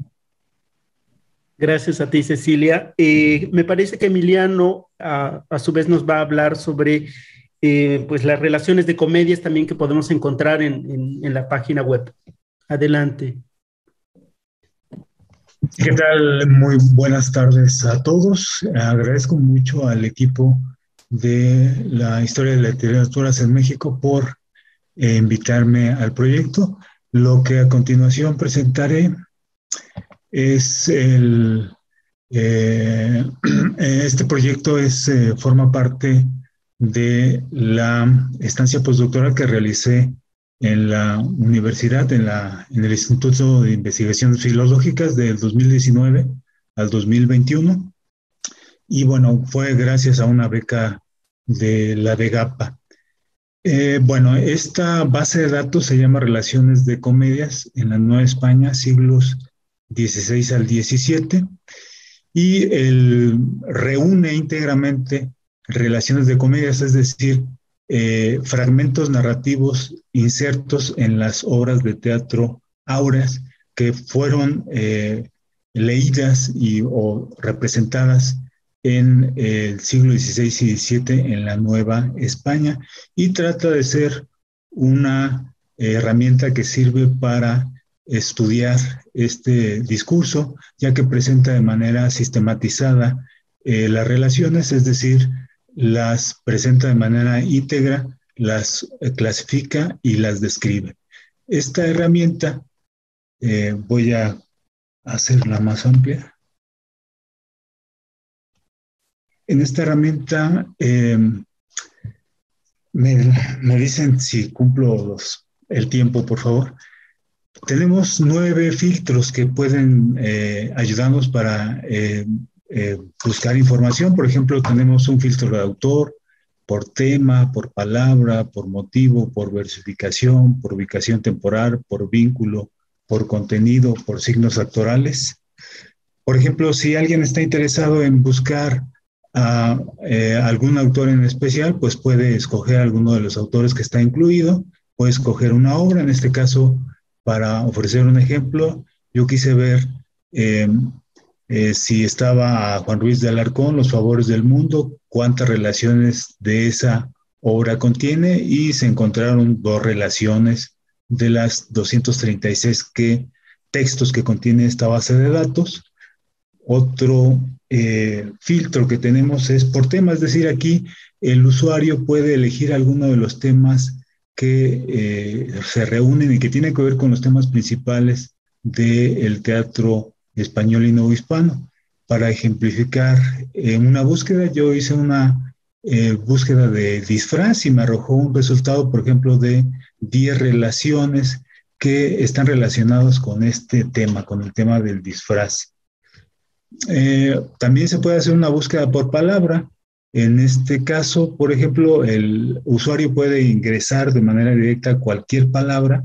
Gracias a ti, Cecilia. Me parece que Emiliano a su vez nos va a hablar sobre pues las relaciones de comedias también que podemos encontrar en la página web. Adelante. ¿Qué tal? Muy buenas tardes a todos. Agradezco mucho al equipo de la Historia de las Literaturas en México por invitarme al proyecto. Lo que a continuación presentaré es este proyecto forma parte de la estancia postdoctoral que realicé en la universidad, en el Instituto de Investigaciones Filológicas del 2019 al 2021. Y bueno, fue gracias a una beca de la DEGAPA. Bueno, esta base de datos se llama Relaciones de Comedias en la Nueva España, siglos XVI al XVII, y reúne íntegramente relaciones de comedias, es decir, fragmentos narrativos insertos en las obras de teatro áureas que fueron leídas o representadas en el siglo XVI y XVII en la Nueva España, y trata de ser una herramienta que sirve para estudiar este discurso, ya que presenta de manera sistematizada las relaciones, es decir, las presenta de manera íntegra, las clasifica y las describe. Esta herramienta, voy a hacerla más amplia. En esta herramienta, me dicen si cumplo el tiempo, por favor. Tenemos 9 filtros que pueden ayudarnos para buscar información. Por ejemplo, tenemos un filtro de autor, por tema, por palabra, por motivo, por versificación, por ubicación temporal, por vínculo, por contenido, por signos actorales. Por ejemplo, si alguien está interesado en buscar a algún autor en especial, pues puede escoger alguno de los autores que está incluido, puede escoger una obra. En este caso, para ofrecer un ejemplo, yo quise ver si estaba a Juan Ruiz de Alarcón, Los Favores del Mundo, cuántas relaciones de esa obra contiene, y se encontraron 2 relaciones de las 236 textos que contiene esta base de datos. Otro filtro que tenemos es por tema, es decir, aquí el usuario puede elegir alguno de los temas que se reúnen y que tienen que ver con los temas principales del teatro español y novohispano. Para ejemplificar una búsqueda, yo hice una búsqueda de disfraz y me arrojó un resultado, por ejemplo, de 10 relaciones que están relacionadas con este tema, con el tema del disfraz. También se puede hacer una búsqueda por palabra. En este caso, por ejemplo, el usuario puede ingresar de manera directa cualquier palabra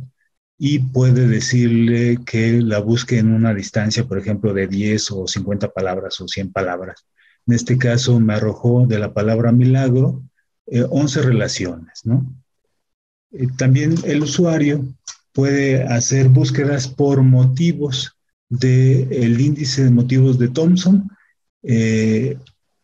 y puede decirle que la busque en una distancia, por ejemplo, de 10 o 50 palabras o 100 palabras. En este caso me arrojó de la palabra milagro 11 relaciones, ¿no? También el usuario puede hacer búsquedas por motivos del índice de motivos de Thomson.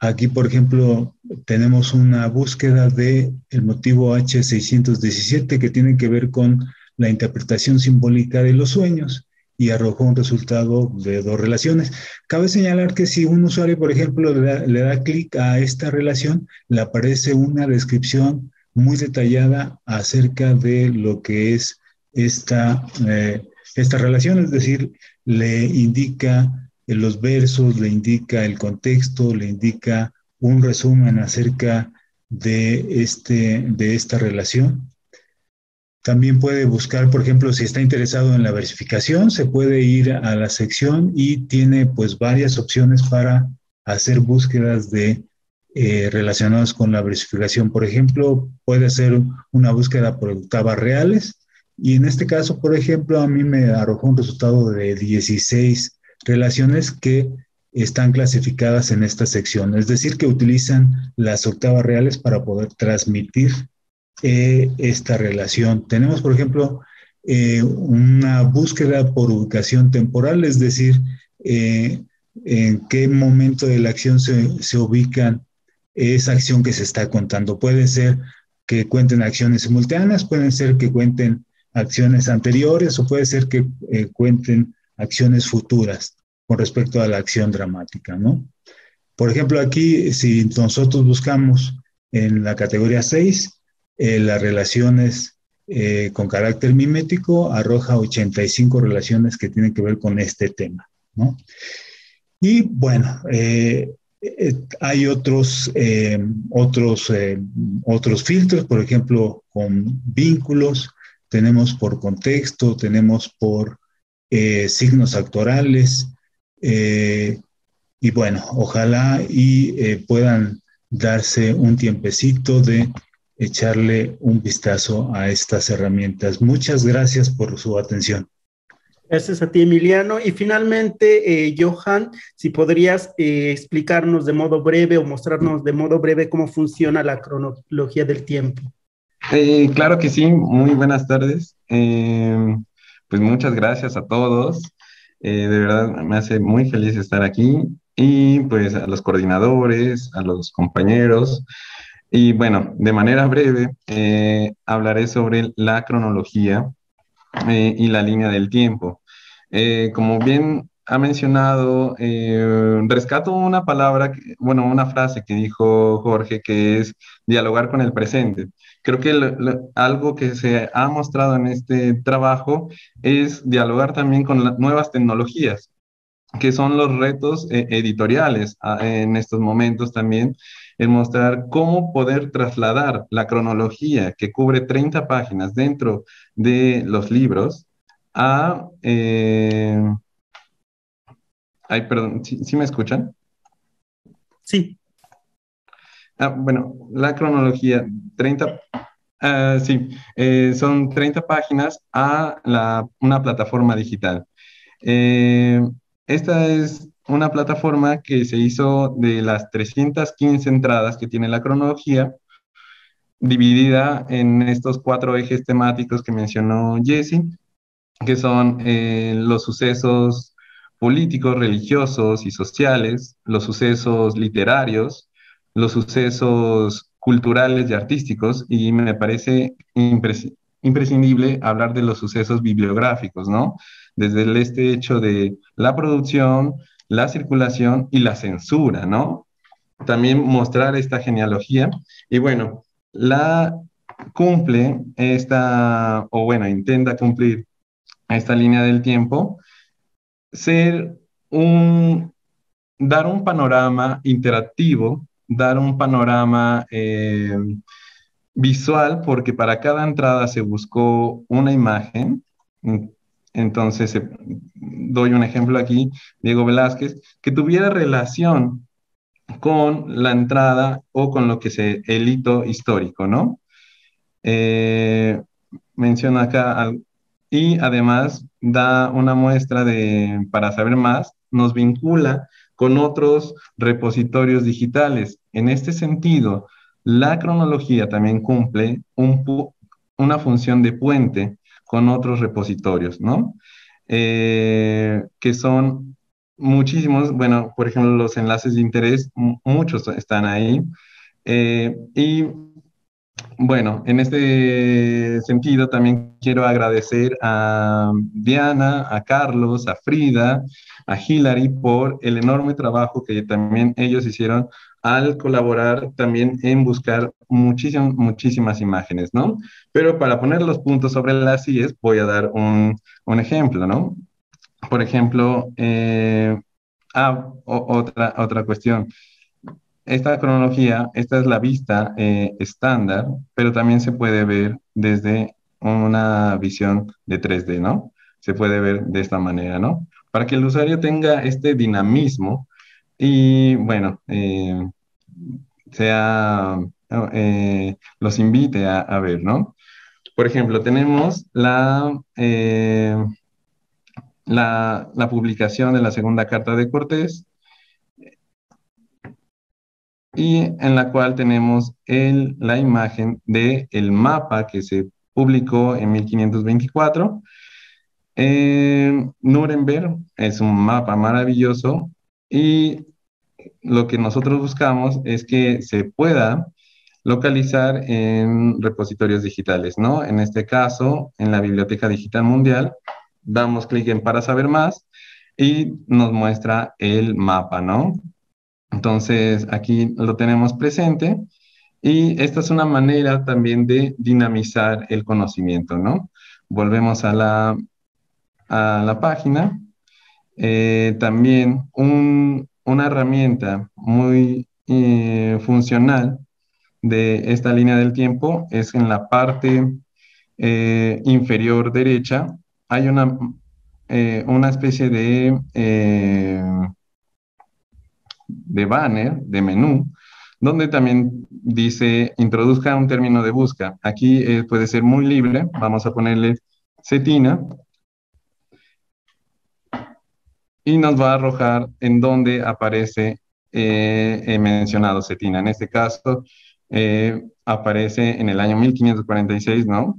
Aquí, por ejemplo, tenemos una búsqueda del motivo H617 que tiene que ver con la interpretación simbólica de los sueños y arrojó un resultado de 2 relaciones. Cabe señalar que si un usuario, por ejemplo, le da clic a esta relación, le aparece una descripción muy detallada acerca de lo que es esta relación, es decir, le indica los versos, le indica el contexto, le indica un resumen acerca de esta relación. También puede buscar, por ejemplo, si está interesado en la versificación, se puede ir a la sección y tiene pues varias opciones para hacer búsquedas relacionadas con la versificación. Por ejemplo, puede hacer una búsqueda por octavas reales y en este caso, por ejemplo, a mí me arrojó un resultado de 16 relaciones que están clasificadas en esta sección, es decir, que utilizan las octavas reales para poder transmitir esta relación. Tenemos, por ejemplo, una búsqueda por ubicación temporal, es decir, en qué momento de la acción se ubican esa acción que se está contando. Puede ser que cuenten acciones simultáneas, pueden ser que cuenten acciones anteriores o puede ser que cuenten acciones futuras con respecto a la acción dramática, ¿no? Por ejemplo, aquí, si nosotros buscamos en la categoría 6, las relaciones con carácter mimético, arroja 85 relaciones que tienen que ver con este tema, ¿no? Y bueno, hay otros filtros, por ejemplo, con vínculos, tenemos por contexto, tenemos por signos actorales, y bueno, ojalá y puedan darse un tiempecito de echarle un vistazo a estas herramientas. Muchas gracias por su atención. Gracias a ti, Emiliano. Y finalmente, Johan, si podrías explicarnos de modo breve o mostrarnos de modo breve cómo funciona la cronología del tiempo. Claro que sí, muy buenas tardes. Pues muchas gracias a todos. De verdad me hace muy feliz estar aquí y pues a los coordinadores, a los compañeros. Y bueno, de manera breve, hablaré sobre la cronología y la línea del tiempo. Como bien ha mencionado, rescato una palabra, una frase que dijo Jorge, que es dialogar con el presente. Creo que algo que se ha mostrado en este trabajo es dialogar también con las nuevas tecnologías, que son los retos editoriales en estos momentos también, el mostrar cómo poder trasladar la cronología que cubre 30 páginas dentro de los libros a... ay, perdón, ¿sí me escuchan? Sí. Bueno, la cronología, 30... sí, son 30 páginas a una plataforma digital. Esta es una plataforma que se hizo de las 315 entradas que tiene la cronología, dividida en estos 4 ejes temáticos que mencionó Jesse, que son los sucesos políticos, religiosos y sociales, los sucesos literarios, los sucesos culturales y artísticos, y me parece imprescindible hablar de los sucesos bibliográficos, ¿no? Desde este hecho de la producción, la circulación y la censura, ¿no? También mostrar esta genealogía. Y bueno, la cumple o bueno, intenta cumplir esta línea del tiempo, ser dar un panorama interactivo, dar un panorama visual, porque para cada entrada se buscó una imagen. Entonces, doy un ejemplo aquí, Diego Velázquez, que tuviera relación con la entrada o con lo que el hito histórico, ¿no? Menciona acá, y además da una muestra para saber más, nos vincula con otros repositorios digitales. En este sentido, la cronología también cumple una función de puente con otros repositorios, ¿no? Que son muchísimos, bueno, por ejemplo, los enlaces de interés, muchos están ahí. Y bueno, en este sentido también quiero agradecer a Diana, a Carlos, a Frida, a Hilary por el enorme trabajo que también ellos hicieron al colaborar también en buscar muchísimas imágenes, ¿no? Pero para poner los puntos sobre las IES voy a dar un ejemplo, ¿no? Por ejemplo, otra cuestión. Esta cronología, esta es la vista estándar, pero también se puede ver desde una visión de 3D, ¿no? Se puede ver de esta manera, ¿no? Para que el usuario tenga este dinamismo y, bueno, los invite a ver, ¿no? Por ejemplo, tenemos la publicación de la segunda carta de Cortés, y en la cual tenemos la imagen del mapa que se publicó en 1524. Nuremberg es un mapa maravilloso y lo que nosotros buscamos es que se pueda localizar en repositorios digitales, ¿no? En este caso, en la Biblioteca Digital Mundial, damos clic en para saber más y nos muestra el mapa, ¿no? Entonces, aquí lo tenemos presente y esta es una manera también de dinamizar el conocimiento, ¿no? Volvemos a la página. También una herramienta muy funcional de esta línea del tiempo es en la parte inferior derecha. Hay una especie de banner, de menú, donde también dice introduzca un término de busca. Aquí puede ser muy libre, vamos a ponerle cetina y nos va a arrojar en donde aparece mencionado cetina. En este caso aparece en el año 1546, ¿no?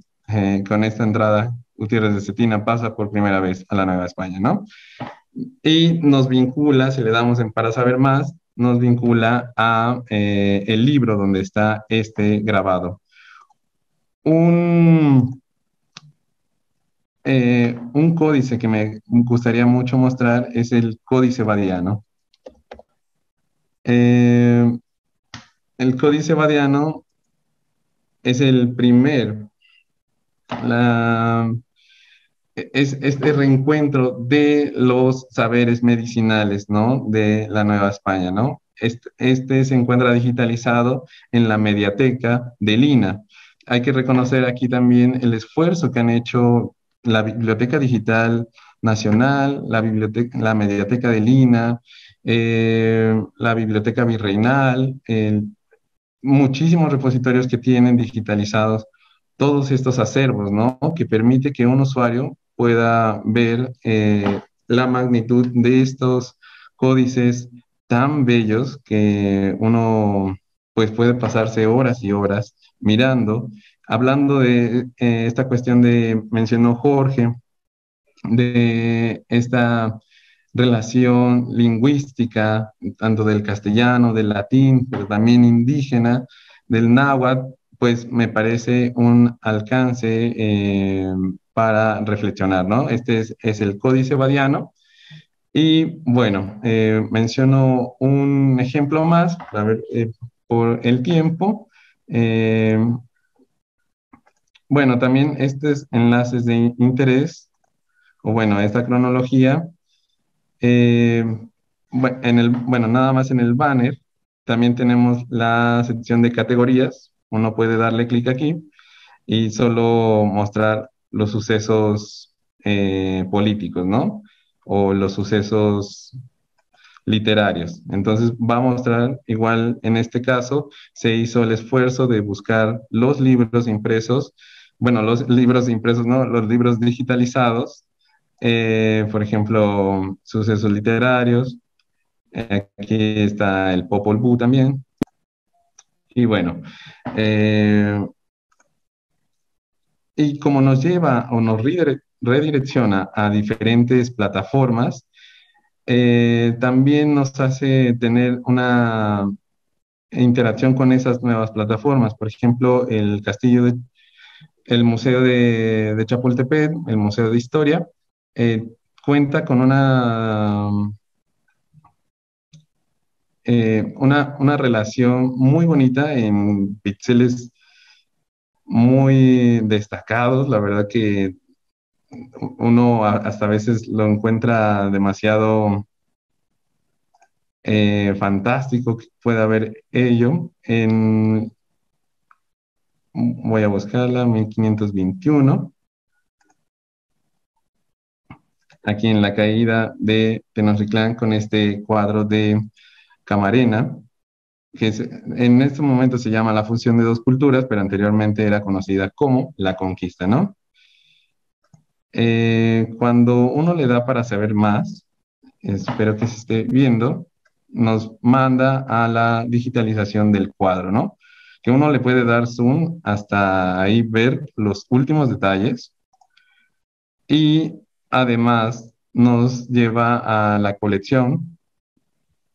Con esta entrada, Gutiérrez de Cetina pasa por primera vez a la Nueva España, ¿no? Y nos vincula, si le damos en para saber más, nos vincula a el libro donde está grabado. Un códice que me gustaría mucho mostrar es el Códice Badiano. El Códice Badiano es el es este reencuentro de los saberes medicinales, ¿no? De la Nueva España, ¿no? Este se encuentra digitalizado en la mediateca de Lina. Hay que reconocer aquí también el esfuerzo que han hecho la Biblioteca Digital Nacional, la Mediateca de Lina, la Biblioteca Virreinal, muchísimos repositorios que tienen digitalizados todos estos acervos, ¿no? Que permite que un usuario pueda ver la magnitud de estos códices tan bellos que uno pues puede pasarse horas y horas mirando. Hablando de esta cuestión mencionó Jorge, de esta relación lingüística, tanto del castellano, del latín, pero también indígena, del náhuatl, pues me parece un alcance para reflexionar, ¿no? Este es el Códice Badiano. Y bueno, menciono un ejemplo más, a ver, por el tiempo. bueno, también estos enlaces de interés, o bueno, esta cronología, eh, bueno, nada más en el banner, también tenemos la sección de categorías. Uno puede darle clic aquí y solo mostrar los sucesos políticos, ¿no? O los sucesos literarios. Entonces va a mostrar, igual en este caso, se hizo el esfuerzo de buscar los libros impresos, bueno, los libros impresos, no, los libros digitalizados, por ejemplo, sucesos literarios. Aquí está el Popol Vuh también. Y bueno, y como nos lleva o nos redirecciona a diferentes plataformas, también nos hace tener una interacción con esas nuevas plataformas. Por ejemplo, el Museo de Chapultepec, el Museo de Historia, eh, cuenta con una relación muy bonita en píxeles muy destacados. La verdad que uno hasta a veces lo encuentra demasiado fantástico que pueda haber ello. Voy a buscarla, 1521, aquí en la caída de Tenochtitlán, con este cuadro de Camarena, en este momento se llama La fusión de dos culturas, pero anteriormente era conocida como La Conquista, ¿no? Cuando uno le da para saber más, espero que se esté viendo, nos manda a la digitalización del cuadro, ¿no? Que uno le puede dar zoom hasta ahí ver los últimos detalles, y además nos lleva a la colección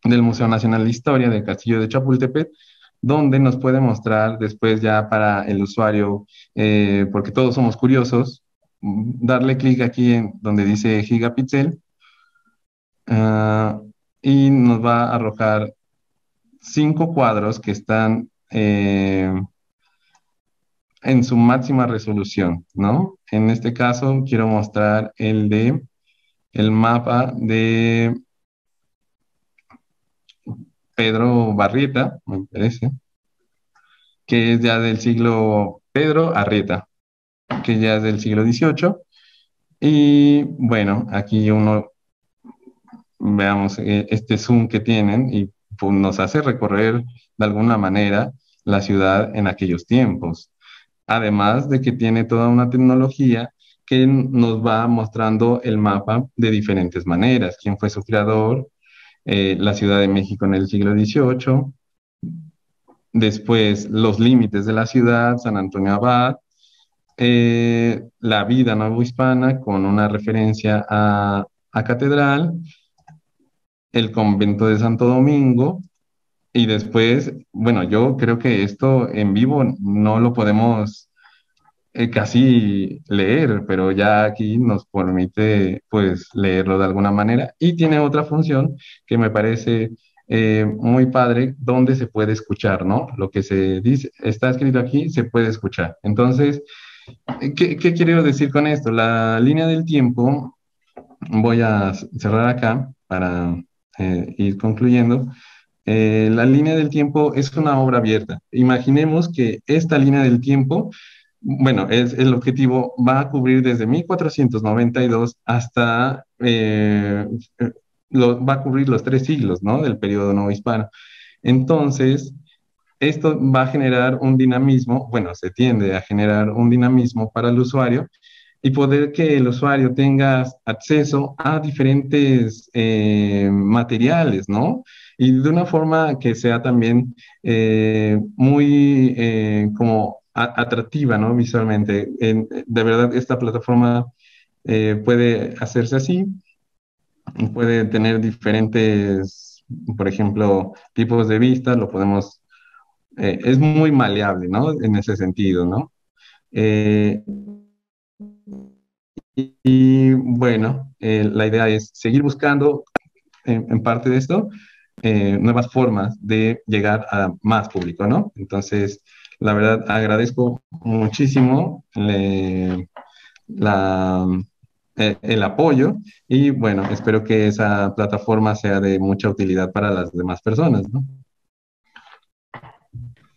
del Museo Nacional de Historia del Castillo de Chapultepec, donde nos puede mostrar después ya para el usuario, porque todos somos curiosos, darle clic aquí en donde dice Gigapixel, y nos va a arrojar 5 cuadros que están en su máxima resolución, ¿no? En este caso quiero mostrar el mapa de Pedro Barrieta, me parece, que es ya del siglo Pedro Arrieta, que ya es del siglo XVIII. Y bueno, aquí uno, veamos este zoom que tienen, y pues, nos hace recorrer de alguna manera la ciudad en aquellos tiempos. Además de que tiene toda una tecnología que nos va mostrando el mapa de diferentes maneras. ¿Quién fue su creador? La Ciudad de México en el siglo XVIII. Después, los límites de la ciudad, San Antonio Abad. La vida novohispana con una referencia a catedral. El convento de Santo Domingo. Y después, bueno, yo creo que esto en vivo no lo podemos casi leer, pero ya aquí nos permite pues leerlo de alguna manera, y tiene otra función que me parece muy padre, donde se puede escuchar, ¿no? Lo que se dice, está escrito aquí, se puede escuchar. Entonces, ¿qué quiero decir con esto? La línea del tiempo, voy a cerrar acá para ir concluyendo. La línea del tiempo es una obra abierta. Imaginemos que esta línea del tiempo, bueno, es el objetivo, va a cubrir desde 1492 hasta, va a cubrir los 3 siglos, ¿no? Del periodo novohispano. Entonces, esto va a generar un dinamismo, bueno, se tiende a generar un dinamismo para el usuario, y poder que el usuario tenga acceso a diferentes materiales, ¿no? Y de una forma que sea también muy como atractiva, ¿no? Visualmente. De verdad, esta plataforma puede hacerse así, puede tener diferentes, por ejemplo, tipos de vistas, lo podemos, es muy maleable, ¿no? En ese sentido, ¿no? Y bueno, la idea es seguir buscando en parte de esto nuevas formas de llegar a más público, ¿no? Entonces, La verdad, agradezco muchísimo el apoyo y bueno, espero que esa plataforma sea de mucha utilidad para las demás personas, ¿no?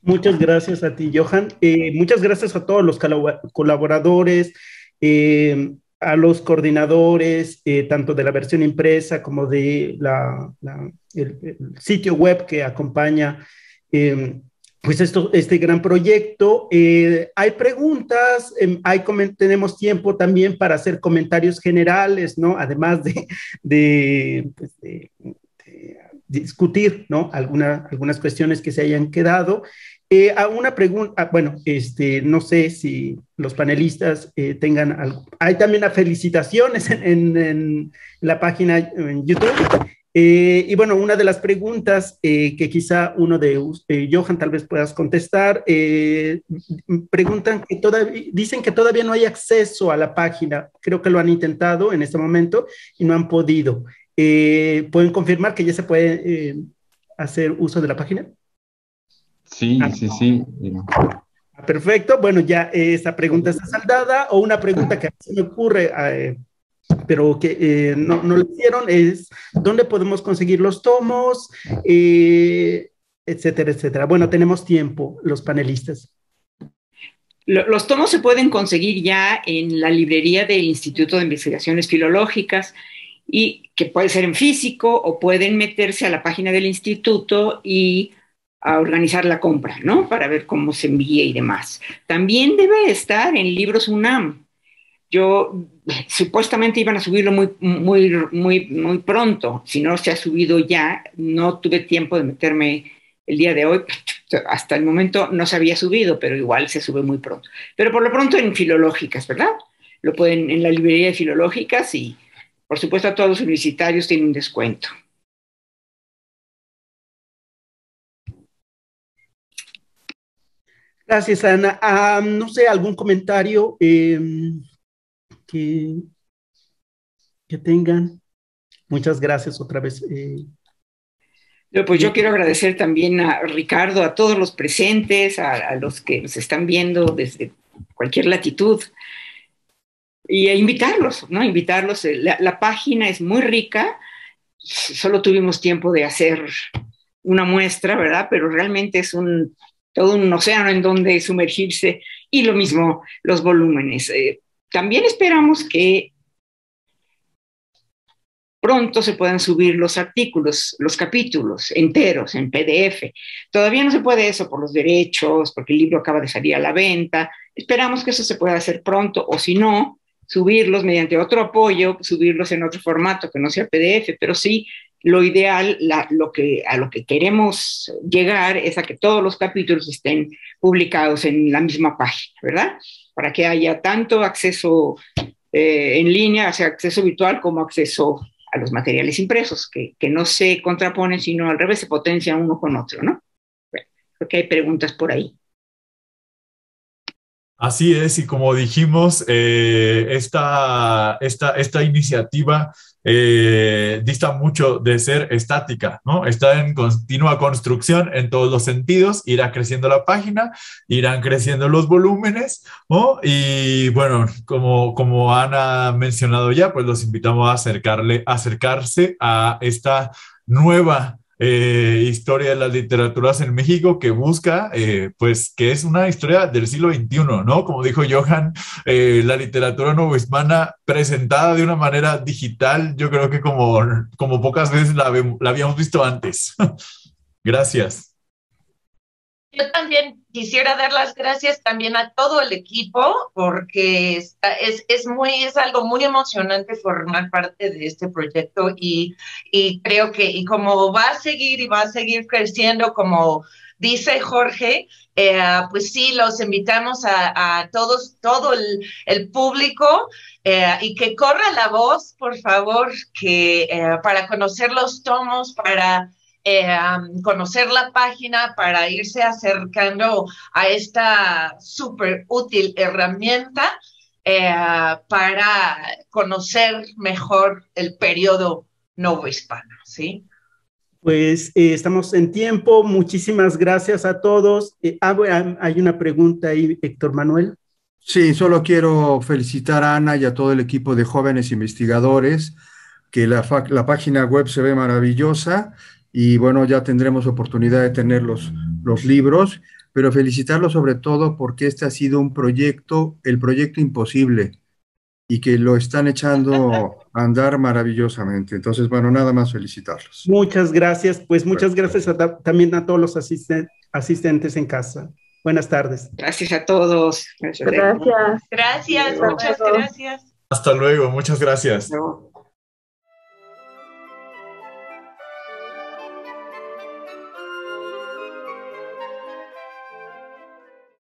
Muchas gracias a ti, Johan. Muchas gracias a todos los colaboradores, a los coordinadores, tanto de la versión impresa como de el sitio web que acompaña pues este gran proyecto. Hay preguntas, tenemos tiempo también para hacer comentarios generales, ¿no? Además pues de discutir, ¿no? Algunas cuestiones que se hayan quedado. A una pregunta, bueno, no sé si los panelistas tengan algo. Hay también felicitaciones en la página en YouTube. Y bueno, una de las preguntas que quizá Johan, tal vez puedas contestar, preguntan dicen que todavía no hay acceso a la página. Creo que lo han intentado en este momento y no han podido. ¿Pueden confirmar que ya se puede hacer uso de la página? Sí, sí. Perfecto. Bueno, ya esa pregunta está saldada. O una pregunta que a mí se me ocurre, pero que no lo hicieron, es ¿dónde podemos conseguir los tomos? Etcétera, etcétera. Bueno, tenemos tiempo, los panelistas. Los tomos se pueden conseguir ya en la librería del Instituto de Investigaciones Filológicas, y que puede ser en físico o pueden meterse a la página del instituto y a organizar la compra, ¿no? Para ver cómo se envía y demás. También debe estar en Libros UNAM. Supuestamente iban a subirlo muy pronto. Si no se ha subido ya, no tuve tiempo de meterme el día de hoy. Hasta el momento no se había subido, pero igual se sube muy pronto. Pero por lo pronto en Filológicas, ¿verdad? Lo pueden en la librería de Filológicas y por supuesto, a todos los universitarios tienen un descuento. Gracias, Ana. No sé, ¿algún comentario que tengan? Muchas gracias otra vez. Pues yo quiero agradecer también a Ricardo, a todos los presentes, a los que nos están viendo desde cualquier latitud, y a invitarlos, ¿no? Invitarlos. La página es muy rica, solo tuvimos tiempo de hacer una muestra, ¿verdad? Pero realmente es todo un océano en donde sumergirse, y lo mismo los volúmenes. También esperamos que pronto se puedan subir los artículos, los capítulos enteros en PDF. Todavía no se puede eso por los derechos, porque el libro acaba de salir a la venta. Esperamos que eso se pueda hacer pronto, o si no, subirlos mediante otro apoyo, subirlos en otro formato que no sea PDF, pero sí, lo ideal, a lo que queremos llegar es a que todos los capítulos estén publicados en la misma página, ¿verdad? Para que haya tanto acceso en línea, o sea, acceso virtual, como acceso a los materiales impresos, que no se contraponen, sino al revés, se potencian uno con otro, ¿no? Bueno, creo que hay preguntas por ahí. Así es, y como dijimos, esta iniciativa dista mucho de ser estática, ¿no? Está en continua construcción en todos los sentidos. Irá creciendo la página, irán creciendo los volúmenes, ¿no? Y bueno, como Ana ha mencionado ya, pues los invitamos a acercarse a esta nueva historia de las literaturas en México, que busca, pues, que es una historia del siglo XXI, ¿no? Como dijo Johan, la literatura novohispana presentada de una manera digital, yo creo que como pocas veces la habíamos visto antes. Gracias. Yo también quisiera dar las gracias también a todo el equipo, porque es algo muy emocionante formar parte de este proyecto, y creo que como va a seguir creciendo, como dice Jorge, pues sí, los invitamos a todos, todo el público, y que corra la voz, por favor, que para conocer los tomos, para conocer la página, para irse acercando a esta súper útil herramienta para conocer mejor el periodo novohispano, ¿sí? Pues estamos en tiempo. Muchísimas gracias a todos. Bueno, hay una pregunta ahí, Héctor Manuel. Sí, solo quiero felicitar a Ana y a todo el equipo de jóvenes investigadores, que la página web se ve maravillosa y bueno, ya tendremos oportunidad de tener los libros, pero felicitarlos sobre todo porque este ha sido un proyecto, el proyecto imposible, y que lo están echando a andar maravillosamente. Entonces, bueno, nada más felicitarlos. Muchas gracias. Pues muchas gracias también a todos los asistentes en casa. Buenas tardes. Gracias a todos. Gracias. Gracias, muchas gracias. Hasta luego, muchas gracias. Luego.